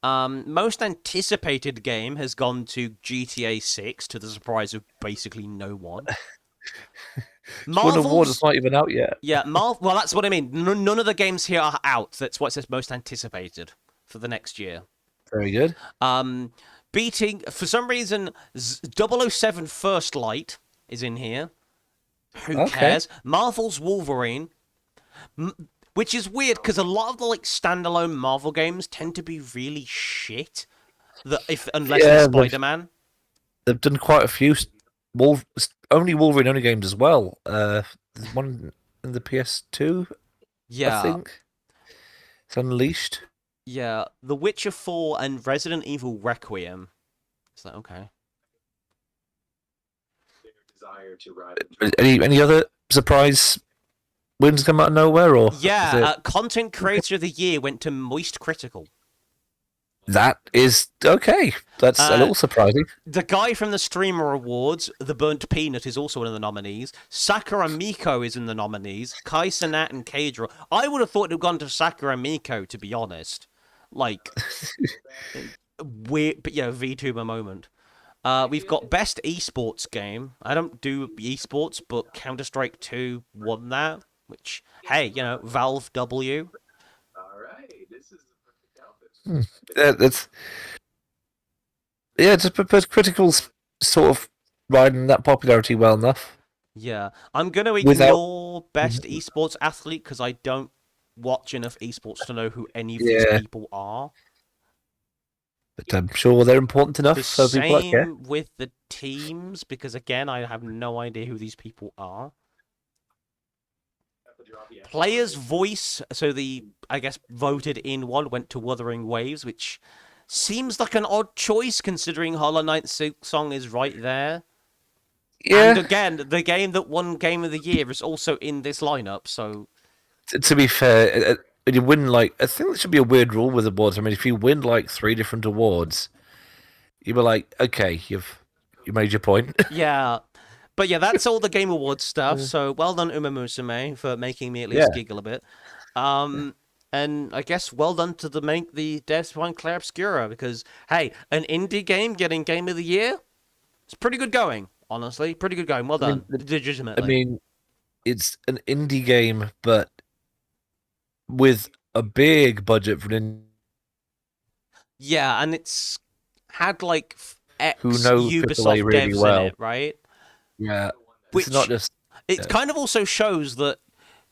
Most anticipated game has gone to GTA 6 to the surprise of basically no one. Won an award that's not even out yet. Yeah, well, that's what I mean. None of the games here are out. That's what it says most anticipated for the next year. Very good. Beating, for some reason, 007 First Light is in here. Who cares? Marvel's Wolverine, which is weird because a lot of the like standalone Marvel games tend to be really shit. Unless it's Spider-Man. They've done quite a few Wolverine only games as well. There's one in the PS2. Yeah, I think it's Unleashed. Yeah, The Witcher 4 and Resident Evil Requiem. Is that okay? Any other surprise wins come out of nowhere, or yeah? Content Creator of the Year went to Moist Critical. That is okay. That's a little surprising. The guy from the Streamer Awards, The Burnt Peanut, is also one of the nominees. Sakura Miko is in the nominees. Kai Cenat and Kadra. I would have thought it would have gone to Sakura Miko, to be honest. Like, weird, but yeah, VTuber moment. We've got Best Esports Game. I don't do esports, but Counter-Strike 2 won that. Which, hey, Valve W. That's just critical sort of riding that popularity well enough. Yeah, I'm gonna ignore Best Esports Athlete because I don't watch enough esports to know who any of these people are. But I'm sure they're important enough for people like Same with the teams, because again, I have no idea who these people are. Player's Voice, so I guess, voted in one went to Wuthering Waves, which seems like an odd choice considering Hollow Knight's song is right there. Yeah. And again, the game that won Game of the Year is also in this lineup, so... To be fair, you win, like... I think there should be a weird rule with awards. I mean, if you win, like, 3 different awards, you were like, okay, you made your point. Yeah. But yeah, that's all the Game Awards stuff, so well done, Uma Musume, for making me at least giggle a bit. And I guess well done to the devs behind Clair Obscura, because, hey, an indie game getting Game of the Year? It's pretty good going, honestly. Pretty good going. Well done. Legitimately. I mean, it's an indie game, but with a big budget for an Yeah, and it's had, like, Ubisoft really devs in it, right? Yeah. Which, it's not just... It kind of also shows that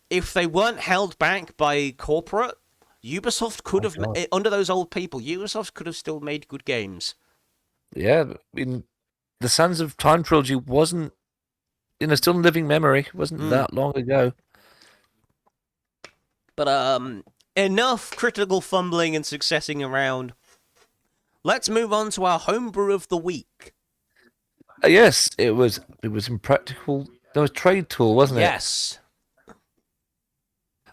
if they weren't held back by corporate, Ubisoft could have, under those old people, Ubisoft could have still made good games. Yeah, I mean, the Sands of Time trilogy wasn't, still in living memory. It wasn't that long ago. But enough critical fumbling and successing around. Let's move on to our homebrew of the week. Yes, it was impractical. There was trade tool, wasn't it? Yes.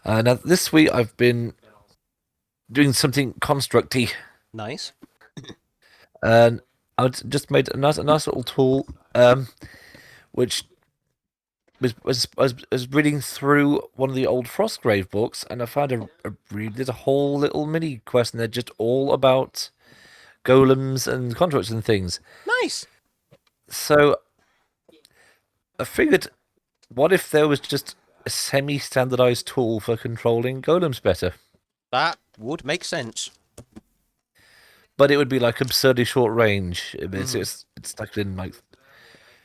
Now this week I've been doing something constructy. Nice. And I just made a nice little tool, which was reading through one of the old Frostgrave books, and I found there's a whole little mini quest, and they're just all about golems and constructs and things. Nice. So I figured, what if there was just a semi-standardized tool for controlling golems better? That would make sense. But it would be like absurdly short range. It's like in like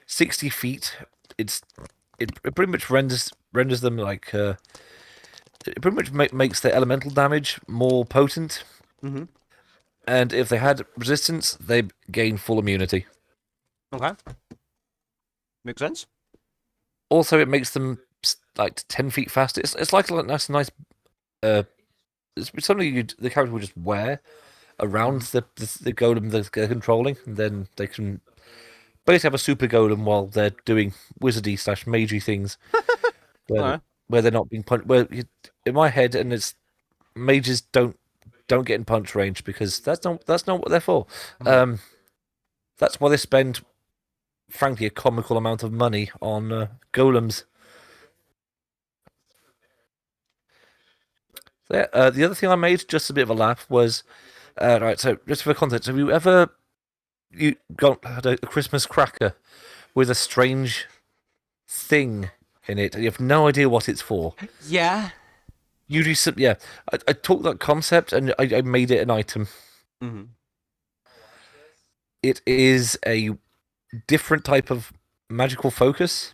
60 feet. It pretty much renders them like it pretty much makes their elemental damage more potent. Mm-hmm. And if they had resistance, they gain full immunity. Okay. Makes sense. Also, it makes them like 10 feet faster. It's like a nice. It's something the character would just wear around the golem they're controlling, and then they can basically have a super golem while they're doing wizardy / magey things, where they're not being punched. In my head, and it's mages don't get in punch range because that's not what they're for. Mm-hmm. That's why they spend, frankly, a comical amount of money on golems. The other thing I made, just a bit of a laugh, was right. So, just for context, have you ever had a Christmas cracker with a strange thing in it, and you have no idea what it's for? Yeah. Usually, yeah. I took that concept and I made it an item. Mm-hmm. It is a different type of magical focus.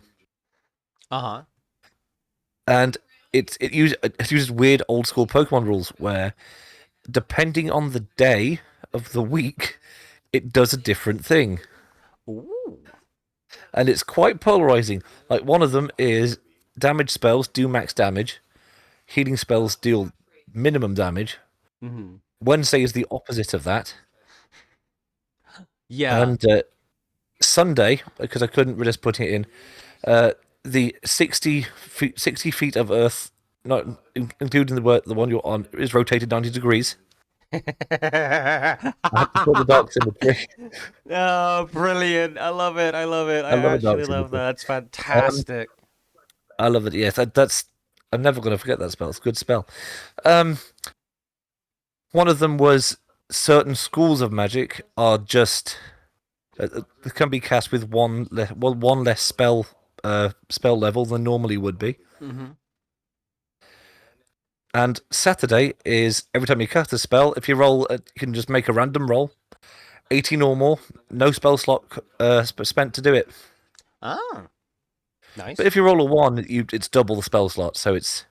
Uh-huh. And it uses weird old school Pokemon rules where, depending on the day of the week, it does a different thing. Ooh. And it's quite polarizing. Like, one of them is damage spells do max damage, healing spells deal minimum damage. Mm-hmm. Wednesday is the opposite of that. Yeah. And Sunday, because I couldn't resist putting it in, the 60 feet of Earth, not including the one you're on, is rotated 90 degrees. I have to put the dark symmetry. Oh, brilliant. I love it. I actually love that. That's fantastic. I love it. Yes, that's... I'm never going to forget that spell. It's a good spell. One of them was certain schools of magic are just... they can be cast with one less spell level than normally would be. Mm-hmm. And Saturday is every time you cast a spell, if you roll, you can just make a random roll, 18 or more, no spell slot spent to do it. Ah, nice. But if you roll a 1, it's double the spell slot. So it's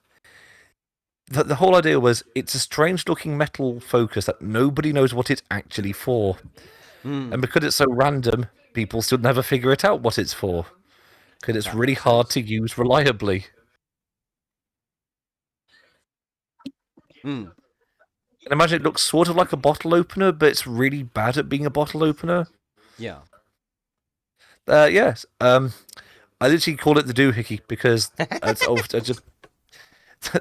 the whole idea was it's a strange-looking metal focus that nobody knows what it's actually for, and because it's so random, people still never figure it out what it's for, because it's really hard to use reliably. And imagine it looks sort of like a bottle opener, but it's really bad at being a bottle opener. Yeah. Yes. I literally call it the doohickey because this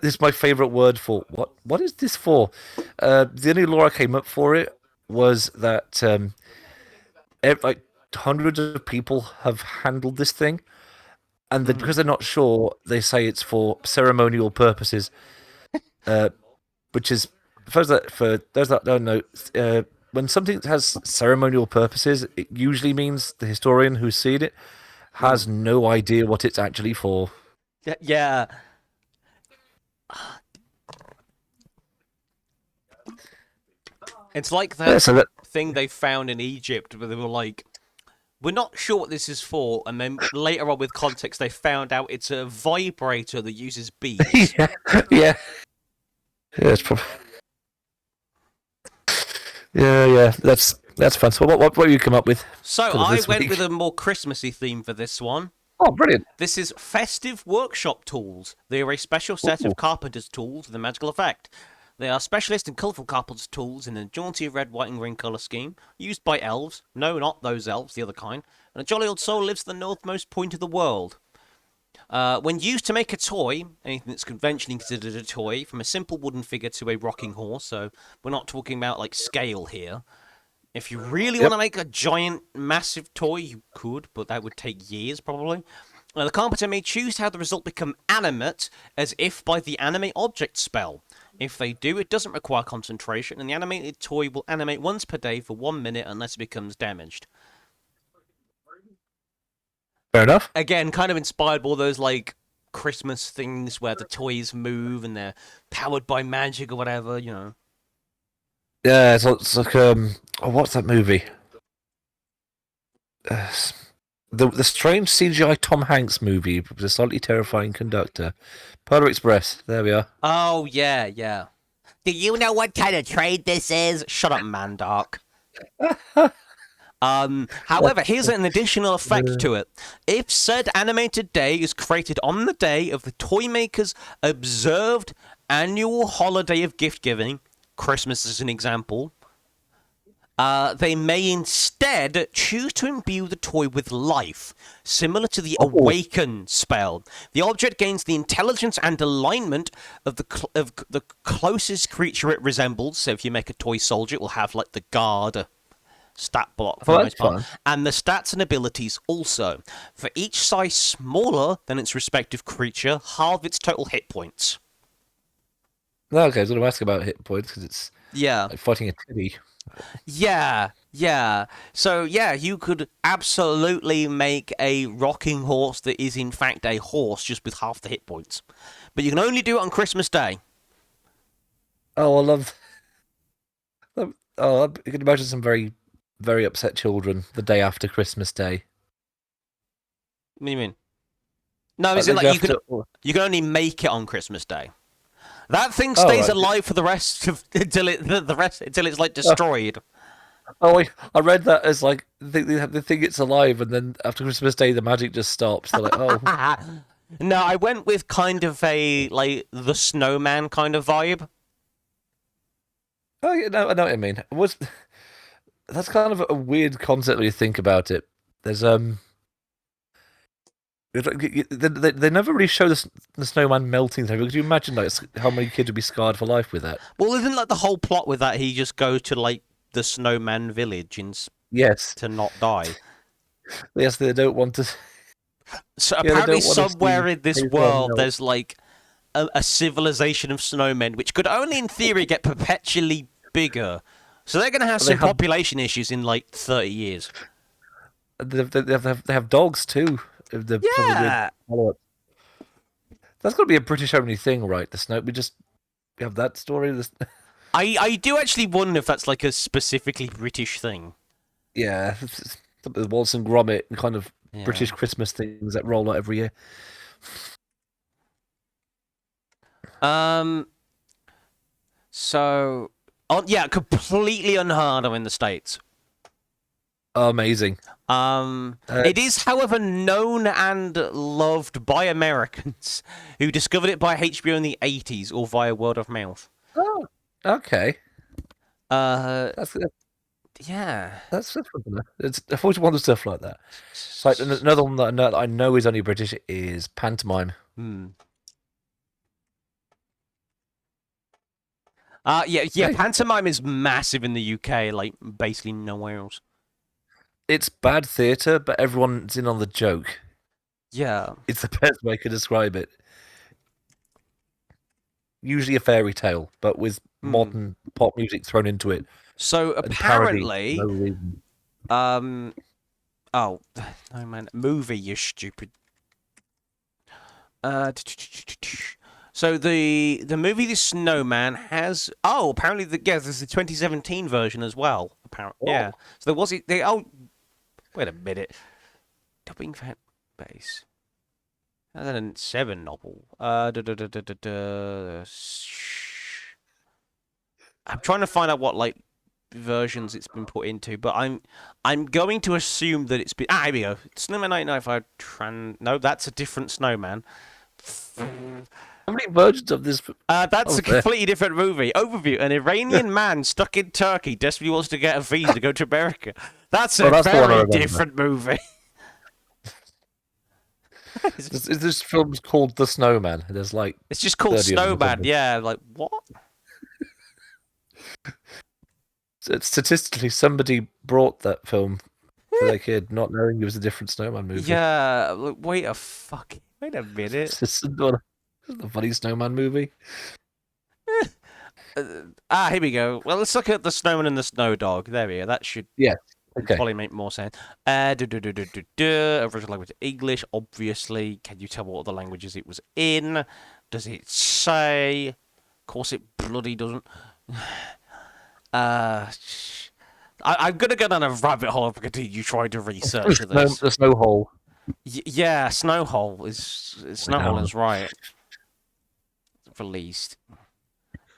is my favourite word for what is this for? The only lore I came up for it was that like hundreds of people have handled this thing, and because they're not sure, they say it's for ceremonial purposes. Which is, for those that don't know, when something has ceremonial purposes, it usually means the historian who's seen it has no idea what it's actually for. Yeah. It's like that thing they found in Egypt where they were like, we're not sure what this is for, and then later on with context they found out it's a vibrator that uses bees. Yeah, it's probably... Yeah, that's fun. So what you come up with? So I went with a more Christmassy theme for this one. Oh, brilliant. This is festive workshop tools. They are a special set Ooh. of carpenter's tools with a magical effect. They are specialist and colourful carpenter's tools in a jaunty red, white, and green colour scheme, used by elves. No, not those elves, the other kind. And a jolly old soul lives at the northmost point of the world. When used to make a toy, anything that's conventionally considered a toy, from a simple wooden figure to a rocking horse, so we're not talking about like scale here. If you really want Yep. to make a giant, massive toy, you could, but that would take years probably. The carpenter may choose to have the result become animate, as if by the animate object spell. If they do, it doesn't require concentration, and the animated toy will animate once per day for 1 minute unless it becomes damaged. Fair enough. Again, kind of inspired by all those like Christmas things where the toys move and they're powered by magic or whatever, you know. Yeah, it's like what's that movie? Uh, the strange CGI Tom Hanks movie with a slightly terrifying conductor. Polar Express. There we are. Oh yeah, yeah. Do you know what kind of trade this is? Shut up, Mandark. However, here's an additional effect to it. If said animated day is created on the day of the toy maker's observed annual holiday of gift giving, Christmas is an example, they may instead choose to imbue the toy with life, similar to the Awaken spell. The object gains the intelligence and alignment of the closest creature it resembles. So if you make a toy soldier, it will have like the guard stat block for the most part, and the stats and abilities also. For each size smaller than its respective creature, halve its total hit points. Okay, I was going to ask about hit points because it's like fighting a titty. Yeah. So yeah, you could absolutely make a rocking horse that is in fact a horse just with half the hit points, but you can only do it on Christmas Day. Oh, I love. Oh, you can imagine some very, very upset children the day after Christmas Day. What do you mean? No, is it like you can only make it on Christmas Day? That thing stays alive for the rest of until it's like destroyed. Oh, I read that as like they think it's alive, and then after Christmas Day the magic just stops. They're like, oh. No, I went with kind of a like the snowman kind of vibe. Oh, yeah, no, I know what I mean. That's kind of a weird concept when you think about it. There's they never really show the snowman melting thing. Could you imagine like how many kids would be scarred for life with that? Well, isn't like the whole plot with that he just goes to like the snowman village to not die? Yes, they don't want to. So apparently somewhere in this world there's like a civilization of snowmen which could only in theory get perpetually bigger. So they're going to have some population issues in like 30 years. They have dogs too. Yeah. That's got to be a British only thing, right? The snow. We have that story. I do actually wonder if that's like a specifically British thing. Yeah, the Wallace and Gromit and kind of British Christmas things that roll out every year. So, completely unheard of in the States. Amazing. It is, however, known and loved by Americans who discovered it by HBO in the 80s or via word of mouth. Oh, okay. That's it's I've always wanted stuff like that. Like another one that I know is only British is pantomime. Pantomime is massive in the UK, like basically nowhere else. It's bad theatre, but everyone's in on the joke. Yeah. It's the best way to describe it. Usually a fairy tale, but with modern pop music thrown into it. So apparently, oh no man, movie, you stupid. So the movie The Snowman has apparently there's the 2017 version as well. Apparently, yeah. So there was it. Wait a minute. Dubbing fan base. 2007 novel. I'm trying to find out what like versions it's been put into, but I'm going to assume that it's been. Here we go. Snowman 1995. No, that's a different Snowman. How many versions of this? That's a completely different movie. Overview: An Iranian man stuck in Turkey desperately wants to get a visa to go to America. That's a very different movie. This film's called The Snowman. There's like it's just called Snowman. Yeah, like what? Statistically, somebody brought that film for their kid, not knowing it was a different Snowman movie. Yeah, wait a minute. It's not a funny Snowman movie. Here we go. Well, let's look at the Snowman and the Snow Dog. There we go. That should probably make more sense. Original language English, obviously. Can you tell what other languages it was in? Does it say? Of course, it bloody doesn't. I'm gonna go down a rabbit hole if I continue trying to research this. The snow hole. Yeah, Snowhole is right. Released.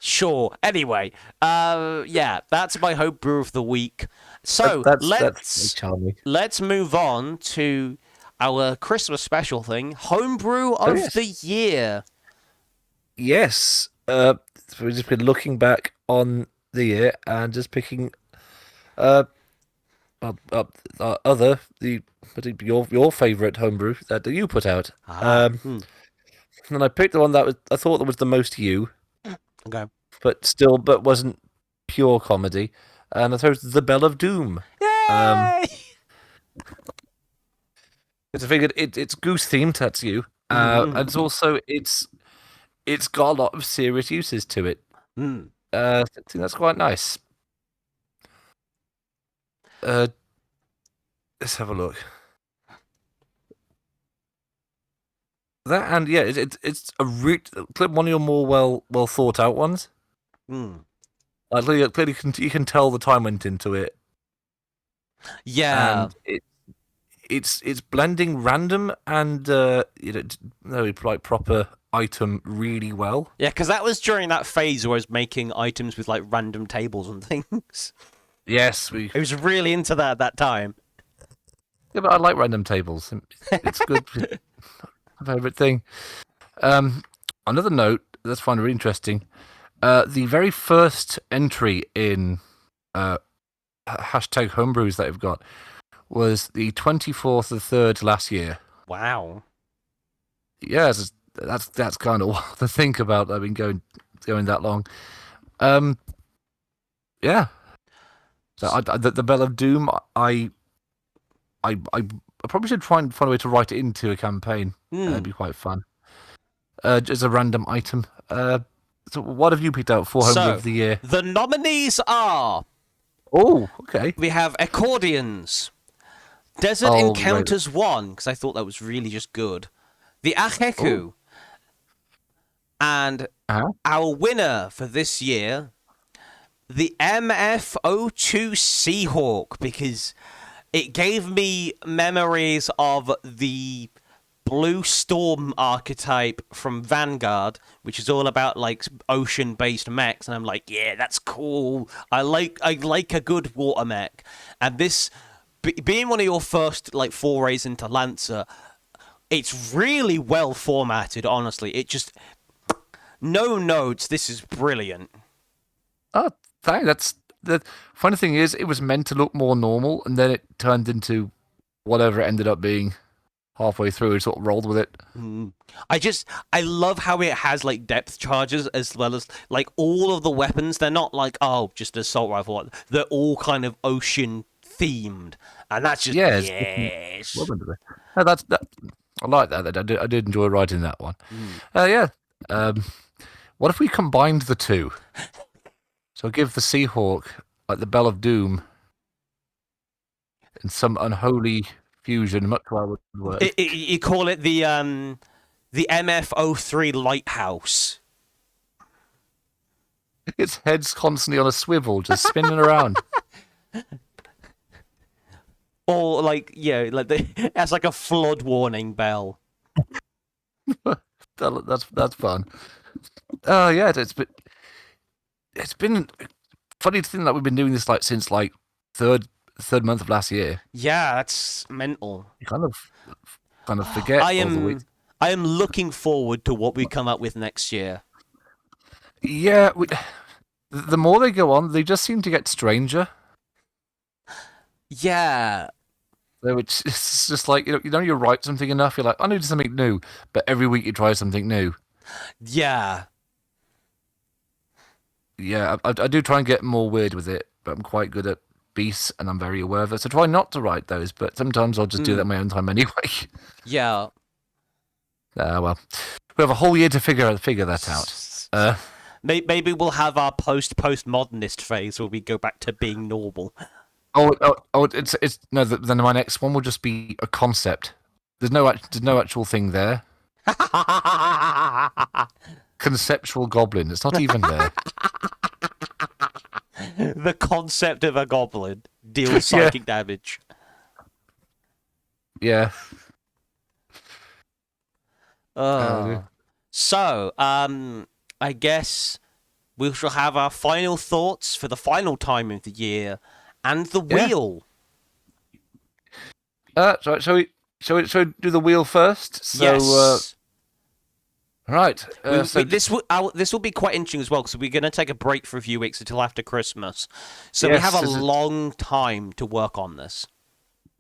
Sure. Anyway, yeah, that's my homebrew of the week. So let's move on to our Christmas special thing, homebrew of the year. Yes. So we've just been looking back on the year and just picking your favorite homebrew that you put out. And I picked the one that I thought that was the most you. Okay. But wasn't pure comedy. And I chose The Bell of Doom. Yay! Because I figured it's goose themed, that's you. And it's also it's got a lot of serious uses to it. I think that's quite nice. Let's have a look. That and yeah, it's a one of your more well thought out ones. Clearly, you can tell the time went into it. Yeah, and it's blending random and like proper item really well. Yeah, because that was during that phase where I was making items with like random tables and things. Yes, I was really into that at that time. Yeah, but I like random tables. It's good. My favorite thing. Another note that's found really interesting. The very first entry in hashtag homebrews that I've got was the 24th of 3rd last year. Wow. Yeah, that's kind of wild to think about. I've been going that long. Yeah. So the Bell of Doom, I probably should find a way to write it into a campaign. That'd be quite fun. Just a random item. So what have you picked out for Homebrew of the Year? The nominees are... Oh, okay. We have Accordions, Desert Encounters 1, because I thought that was really just good. The Aheku. And our winner for this year, the MF02 Seahawk, because it gave me memories of the Blue Storm archetype from Vanguard, which is all about like ocean-based mechs, and I'm like, yeah, that's cool. I like a good water mech, and this being one of your first like forays into Lancer, it's really well formatted. Honestly, it just no notes. This is brilliant. Oh, that's the funny thing is, it was meant to look more normal, and then it turned into whatever it ended up being. Halfway through, it sort of rolled with it. I love how it has like depth charges as well as like all of the weapons. They're not like just an assault rifle. They're all kind of ocean themed, and that's just yes. I like that. I did enjoy writing that one. Yeah. What if we combined the two? So give the Seahawk like the Bell of Doom and some unholy fusion, much well would work. You call it the MF03 Lighthouse. Its head's constantly on a swivel, just spinning around. Or like that's like a flood warning bell. That's fun. Yeah, it's been funny to think that we've been doing this since third month of last year. Yeah, that's mental. You kind of forget all the weeks. I am looking forward to what we come up with next year. Yeah, the more they go on, they just seem to get stranger. Yeah. So it's just like you write something enough, you're like, I need something new, but every week you try something new. Yeah. Yeah, I do try and get more weird with it, but I'm quite good at beasts, and I'm very aware of it. So try not to write those, but sometimes I'll just do that in my own time anyway. Yeah. Well, we have a whole year to figure that out. Maybe we'll have our postmodernist phase where we go back to being normal. It's no. Then my next one will just be a concept. There's no actual thing there. Conceptual goblin. It's not even there. The concept of a goblin deals psychic damage. Yeah. So, I guess we shall have our final thoughts for the final time of the year and the wheel. Shall we do the wheel first? So, yes. Right. This will be quite interesting as well, because we're going to take a break for a few weeks until after Christmas. So we have a long time to work on this.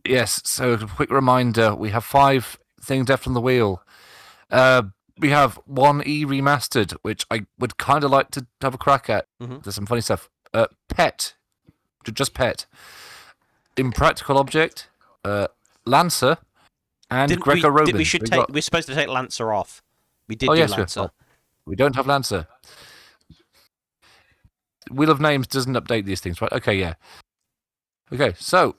Yes. So a quick reminder: we have 5 things left on the wheel. We have 1E remastered, which I would kind of like to have a crack at. Mm-hmm. There's some funny stuff. Pet, just Pet. Impractical Object, Lancer, and Greco-Roman. We're supposed to take Lancer off. We did do Lancer. We don't have Lancer. Wheel of Names doesn't update these things, right? Okay, yeah. Okay, so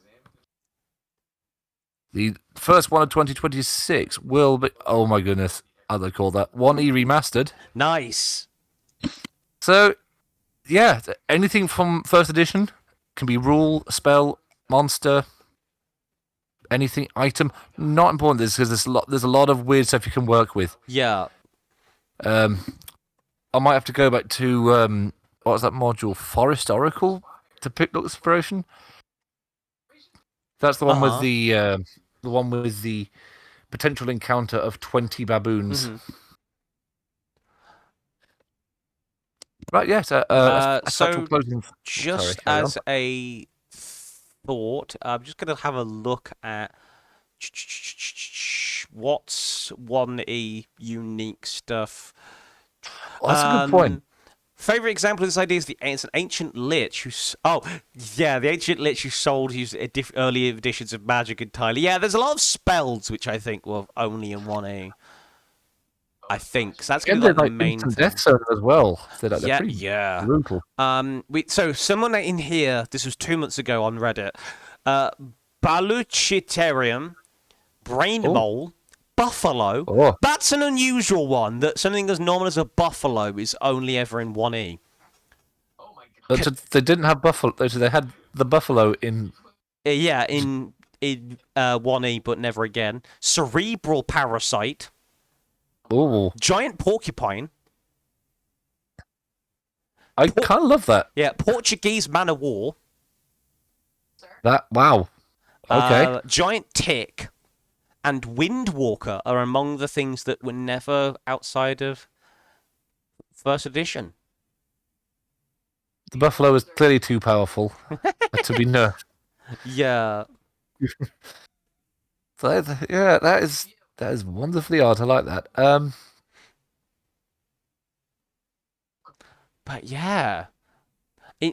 the first one of 2026 will be... Oh my goodness, how do they call that? 1E remastered. Nice. So, yeah, anything from first edition can be rule, spell, monster, anything, item. Not important because there's a lot of weird stuff you can work with. Yeah. I might have to go back to what was that module? Forest Oracle to pick up inspiration. That's the one with the potential encounter of 20 baboons. Mm-hmm. Right, yes. So just as a thought, I'm just going to have a look at what's 1E unique stuff. Well, that's a good point. Favorite example of this idea is it's an ancient lich the ancient lich who sold early editions of Magic entirely. Yeah, there's a lot of spells which I think were only in 1E. I think so. That's going to be the main thing. Death Zone as well. So yeah. Brutal. So someone in here, this was 2 months ago on Reddit, Baluchiterium, Brain Mole, Buffalo. Oh. That's an unusual one. That something as normal as a buffalo is only ever in 1E. Oh my god! They didn't have buffalo. They had the buffalo in. In 1E, but never again. Cerebral Parasite. Oh. Giant Porcupine. I kind of love that. Yeah, Portuguese Man of War. Wow. Okay. Giant Tick and Windwalker are among the things that were never outside of first edition. The buffalo is clearly too powerful to be nerfed. Yeah. So, yeah, that is wonderfully odd. I like that. But yeah.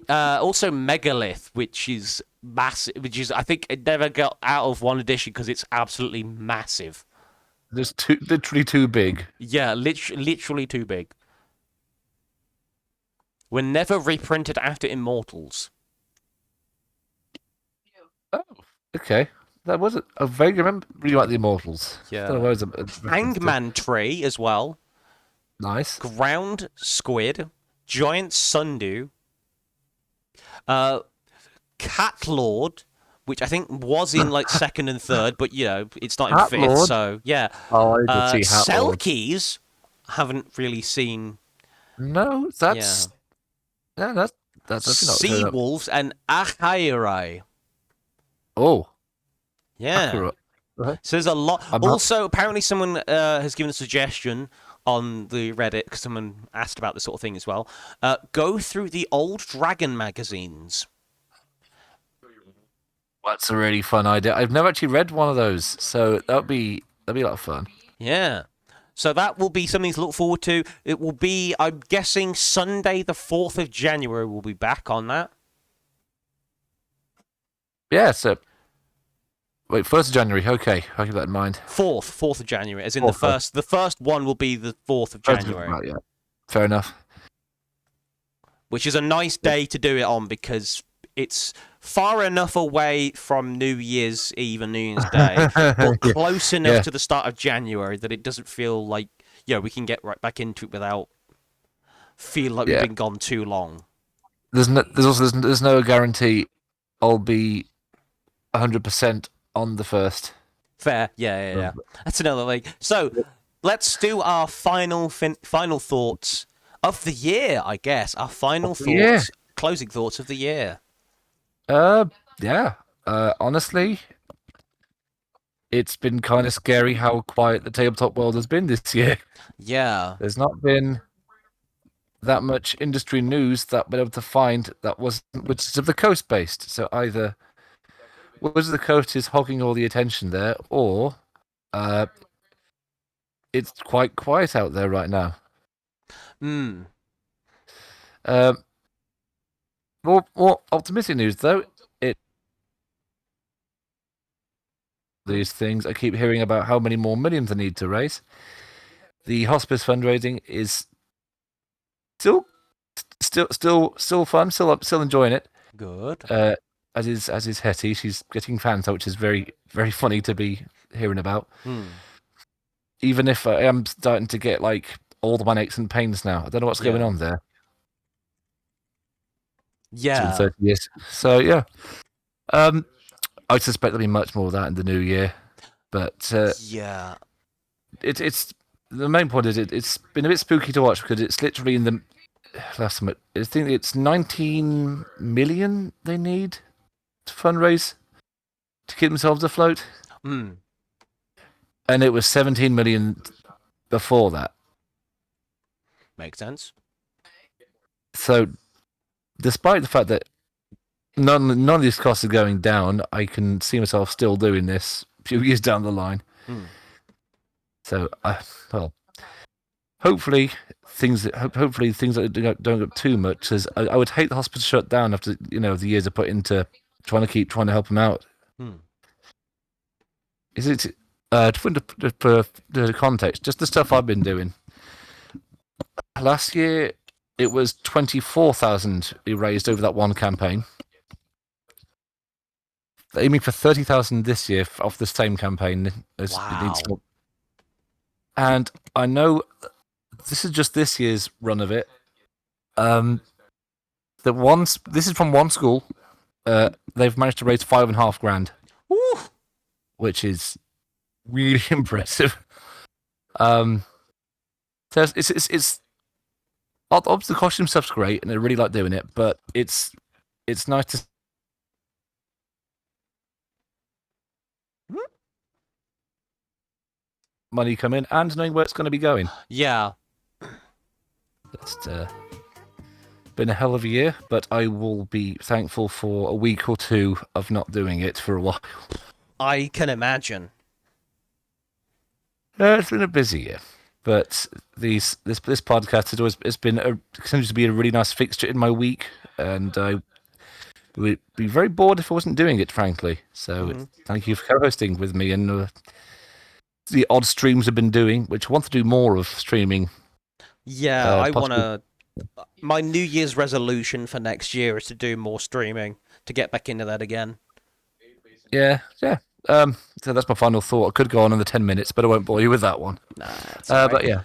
Also Megalith, which is massive, I think it never got out of 1 edition because it's absolutely massive. It's literally too big. Yeah, literally too big. Were never reprinted after Immortals. Oh, okay. That wasn't. I vaguely remember really like the Immortals. Yeah. A Hangman Tree as well. Nice. Ground Squid. Giant Sundew. Cat Lord, which I think was in second and third, but it's not in Cat fifth. Lord? So yeah. Oh, I did see Hat Lord. Selkies, haven't really seen. No, that's That's definitely not sea turning up. wolves, and Achairai. Oh, Yeah. accurate. Okay. So there's a lot. I'm not. Also, apparently, someone has given a suggestion on the Reddit because someone asked about this sort of thing as well. Go through the old Dragon magazines. That's a really fun idea. I've never actually read one of those, so that'd be a lot of fun. Yeah. So that will be something to look forward to. It will be, I'm guessing, Sunday, the 4th of January. We'll be back on that. Yeah. So wait, 1st of January. Okay, I'll keep that in mind. 4th of January, as in Fourth, the first one will be the 4th of January, Right, yeah. Fair enough. which is a nice day to do it on because it's far enough away from New Year's Eve and New Year's Day, but close enough to the start of January that it doesn't feel like, we can get right back into it without feel like we've been gone too long. There's no guarantee I'll be 100% on the 1st. Fair, yeah. That's another thing. So let's do our final thoughts of the year, I guess. Our final thoughts, closing thoughts of the year. Yeah. Honestly, it's been kind of scary how quiet the tabletop world has been this year. Yeah. There's not been that much industry news that I've been able to find that wasn't Wizards of the Coast based. So either Wizards of the Coast is hogging all the attention there, or it's quite quiet out there right now. More optimistic news, though. These things, I keep hearing about how many more millions I need to raise. The hospice fundraising is still fun. Still enjoying it. Good. As is Hetty. She's getting fans out, which is very, very funny to be hearing about. Even if I am starting to get like all my aches and pains now. I don't know what's going on there. Yeah. It's been 30 years. So yeah. I suspect there'll be much more of that in the new year. But yeah. It's the main point is it's been a bit spooky to watch because it's literally in the last time I think it's 19 million they need to fundraise to keep themselves afloat. And it was 17 million before that. Makes sense. So, despite the fact that none of these costs are going down, I can see myself still doing this a few years down the line. So, hopefully things that don't go up too much. Because I would hate the hospital shut down after the years I put into trying to help them out. Is it to put the context? Just the stuff I've been doing. Last year it was 24,000 we raised over that one campaign. Aiming for 30,000 this year off the same campaign. Wow. And I know this is just this year's run of it. This is from one school. They've managed to raise $5,500, which is really impressive. So it's obviously the costume stuff's great, and I really like doing it. But it's nice to money come in and knowing where it's going to be going. Yeah. It's been a hell of a year, but I will be thankful for a week or two of not doing it for a while. I can imagine. It's been a busy year, but this podcast continues to be a really nice fixture in my week, and I would be very bored if I wasn't doing it, frankly. So thank you for co-hosting with me and the odd streams I've been doing, which I want to do more of streaming. Yeah, I want to. My New Year's resolution for next year is to do more streaming, to get back into that again. Yeah. So that's my final thought. I could go on another 10 minutes, but I won't bore you with that one. Nah, that's all right. But yeah.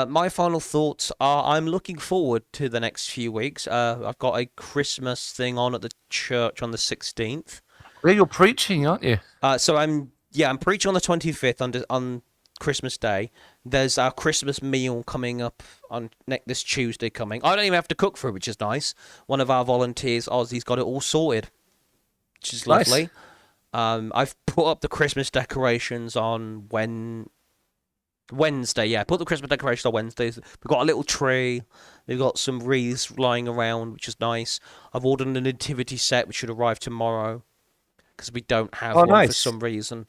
My final thoughts are I'm looking forward to the next few weeks. I've got a Christmas thing on at the church on the 16th. Yeah, you're preaching, aren't you? So I'm preaching on the 25th on Christmas Day. There's our Christmas meal coming up on this Tuesday coming. I don't even have to cook for it, which is nice. One of our volunteers, Ozzy's got it all sorted, which is lovely. I've put up the Christmas decorations on Wednesday. Yeah, put the Christmas decorations on Wednesdays. We've got a little tree. We've got some wreaths lying around, which is nice. I've ordered a nativity set, which should arrive tomorrow, because we don't have one for some reason.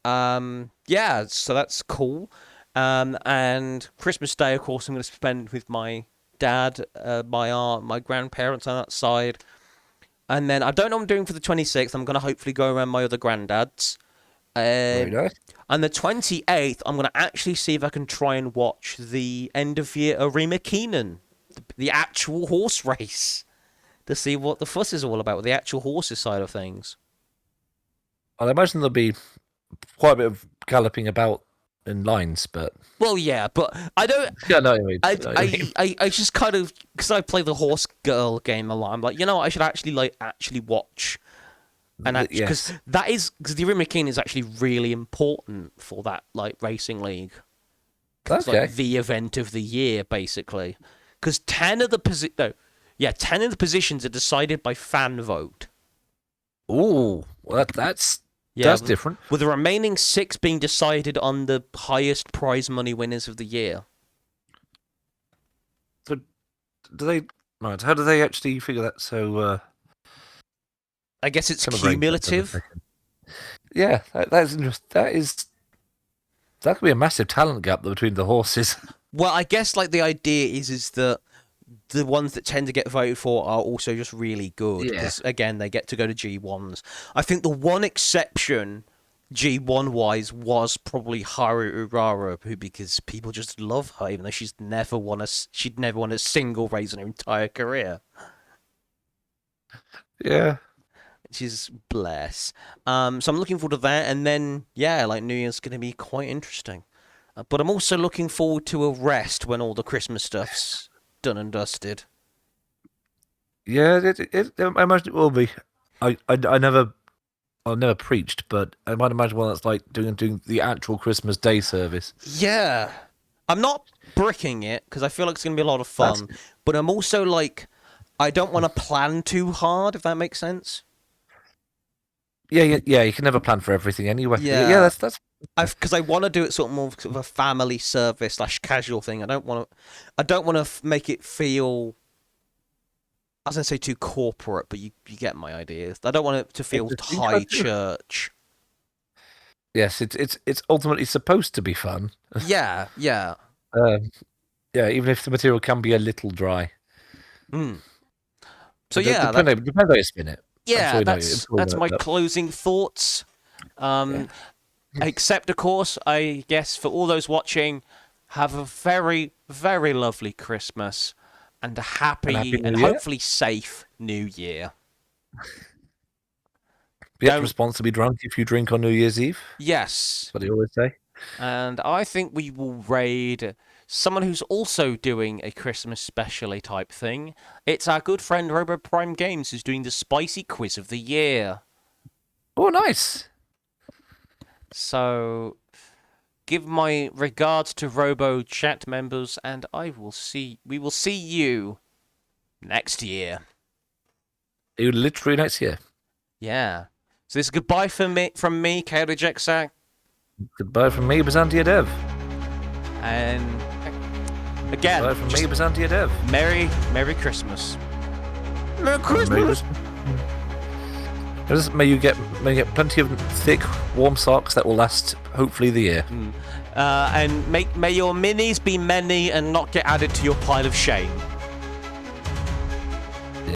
Yeah, so that's cool. And Christmas Day, of course, I'm going to spend with my dad, my aunt, my grandparents on that side. And then I don't know what I'm doing for the 26th. I'm going to hopefully go around my other granddads. Very nice. And the 28th, I'm going to actually see if I can try and watch the end of year Arima Keenan, the actual horse race, to see what the fuss is all about, the actual horses side of things. I imagine there'll be quite a bit of galloping about in lines, but yeah, but I don't. Yeah, no, I just kind of, because I play the horse girl game a lot. I'm like, I should actually watch, and because because the Arima Keenan is actually really important for that racing league. It's like the event of the year, basically, because 10 of the positions are decided by fan vote. Ooh, well, that's different. With the remaining 6 being decided on the highest prize money winners of the year. So, how do they actually figure that? So, I guess it's cumulative. Yeah, that's interesting. That could be a massive talent gap between the horses. Well, I guess the idea is that the ones that tend to get voted for are also just really good. Because, again, they get to go to G1s. I think the one exception, G1-wise, was probably Haru Urara, because people just love her, even though she'd never won a single race in her entire career. Yeah. She's bless. So I'm looking forward to that. And then, New Year's going to be quite interesting. But I'm also looking forward to a rest when all the Christmas stuff's done and dusted. Yeah, I imagine it will be. I never preached, but I might imagine one that's like doing the actual Christmas Day service. Yeah, I'm not bricking it because I feel like it's gonna be a lot of fun. But I'm also I don't want to plan too hard, if that makes sense. Yeah. You can never plan for everything anyway. Yeah, that's. Because I want to do it sort of more of a family service / casual thing. I don't want to make it feel, I was going to say too corporate, but you get my idea. I don't want it to feel high church. Yes, it's ultimately supposed to be fun. Yeah. Even if the material can be a little dry. So depends how you spin it. Yeah, that's my closing thoughts. Except, of course, I guess for all those watching, have a very, very lovely Christmas and a happy and hopefully safe New Year. Be responsibly drunk if you drink on New Year's Eve. Yes. That's what they always say. And I think we will raid someone who's also doing a Christmas specially type thing. It's our good friend Robo Prime Games who's doing the spicy quiz of the year. Oh, nice. So, give my regards to Robo chat members, and we will see you next year. You literally next year. Yeah. So this is goodbye from me, Kaoru Jeksak. Goodbye from me, Byzantian Dev. And again, goodbye from me, Byzantian Dev. Merry Christmas. Merry Christmas. May you get plenty of thick, warm socks that will last, hopefully, the year. And may your minis be many and not get added to your pile of shame.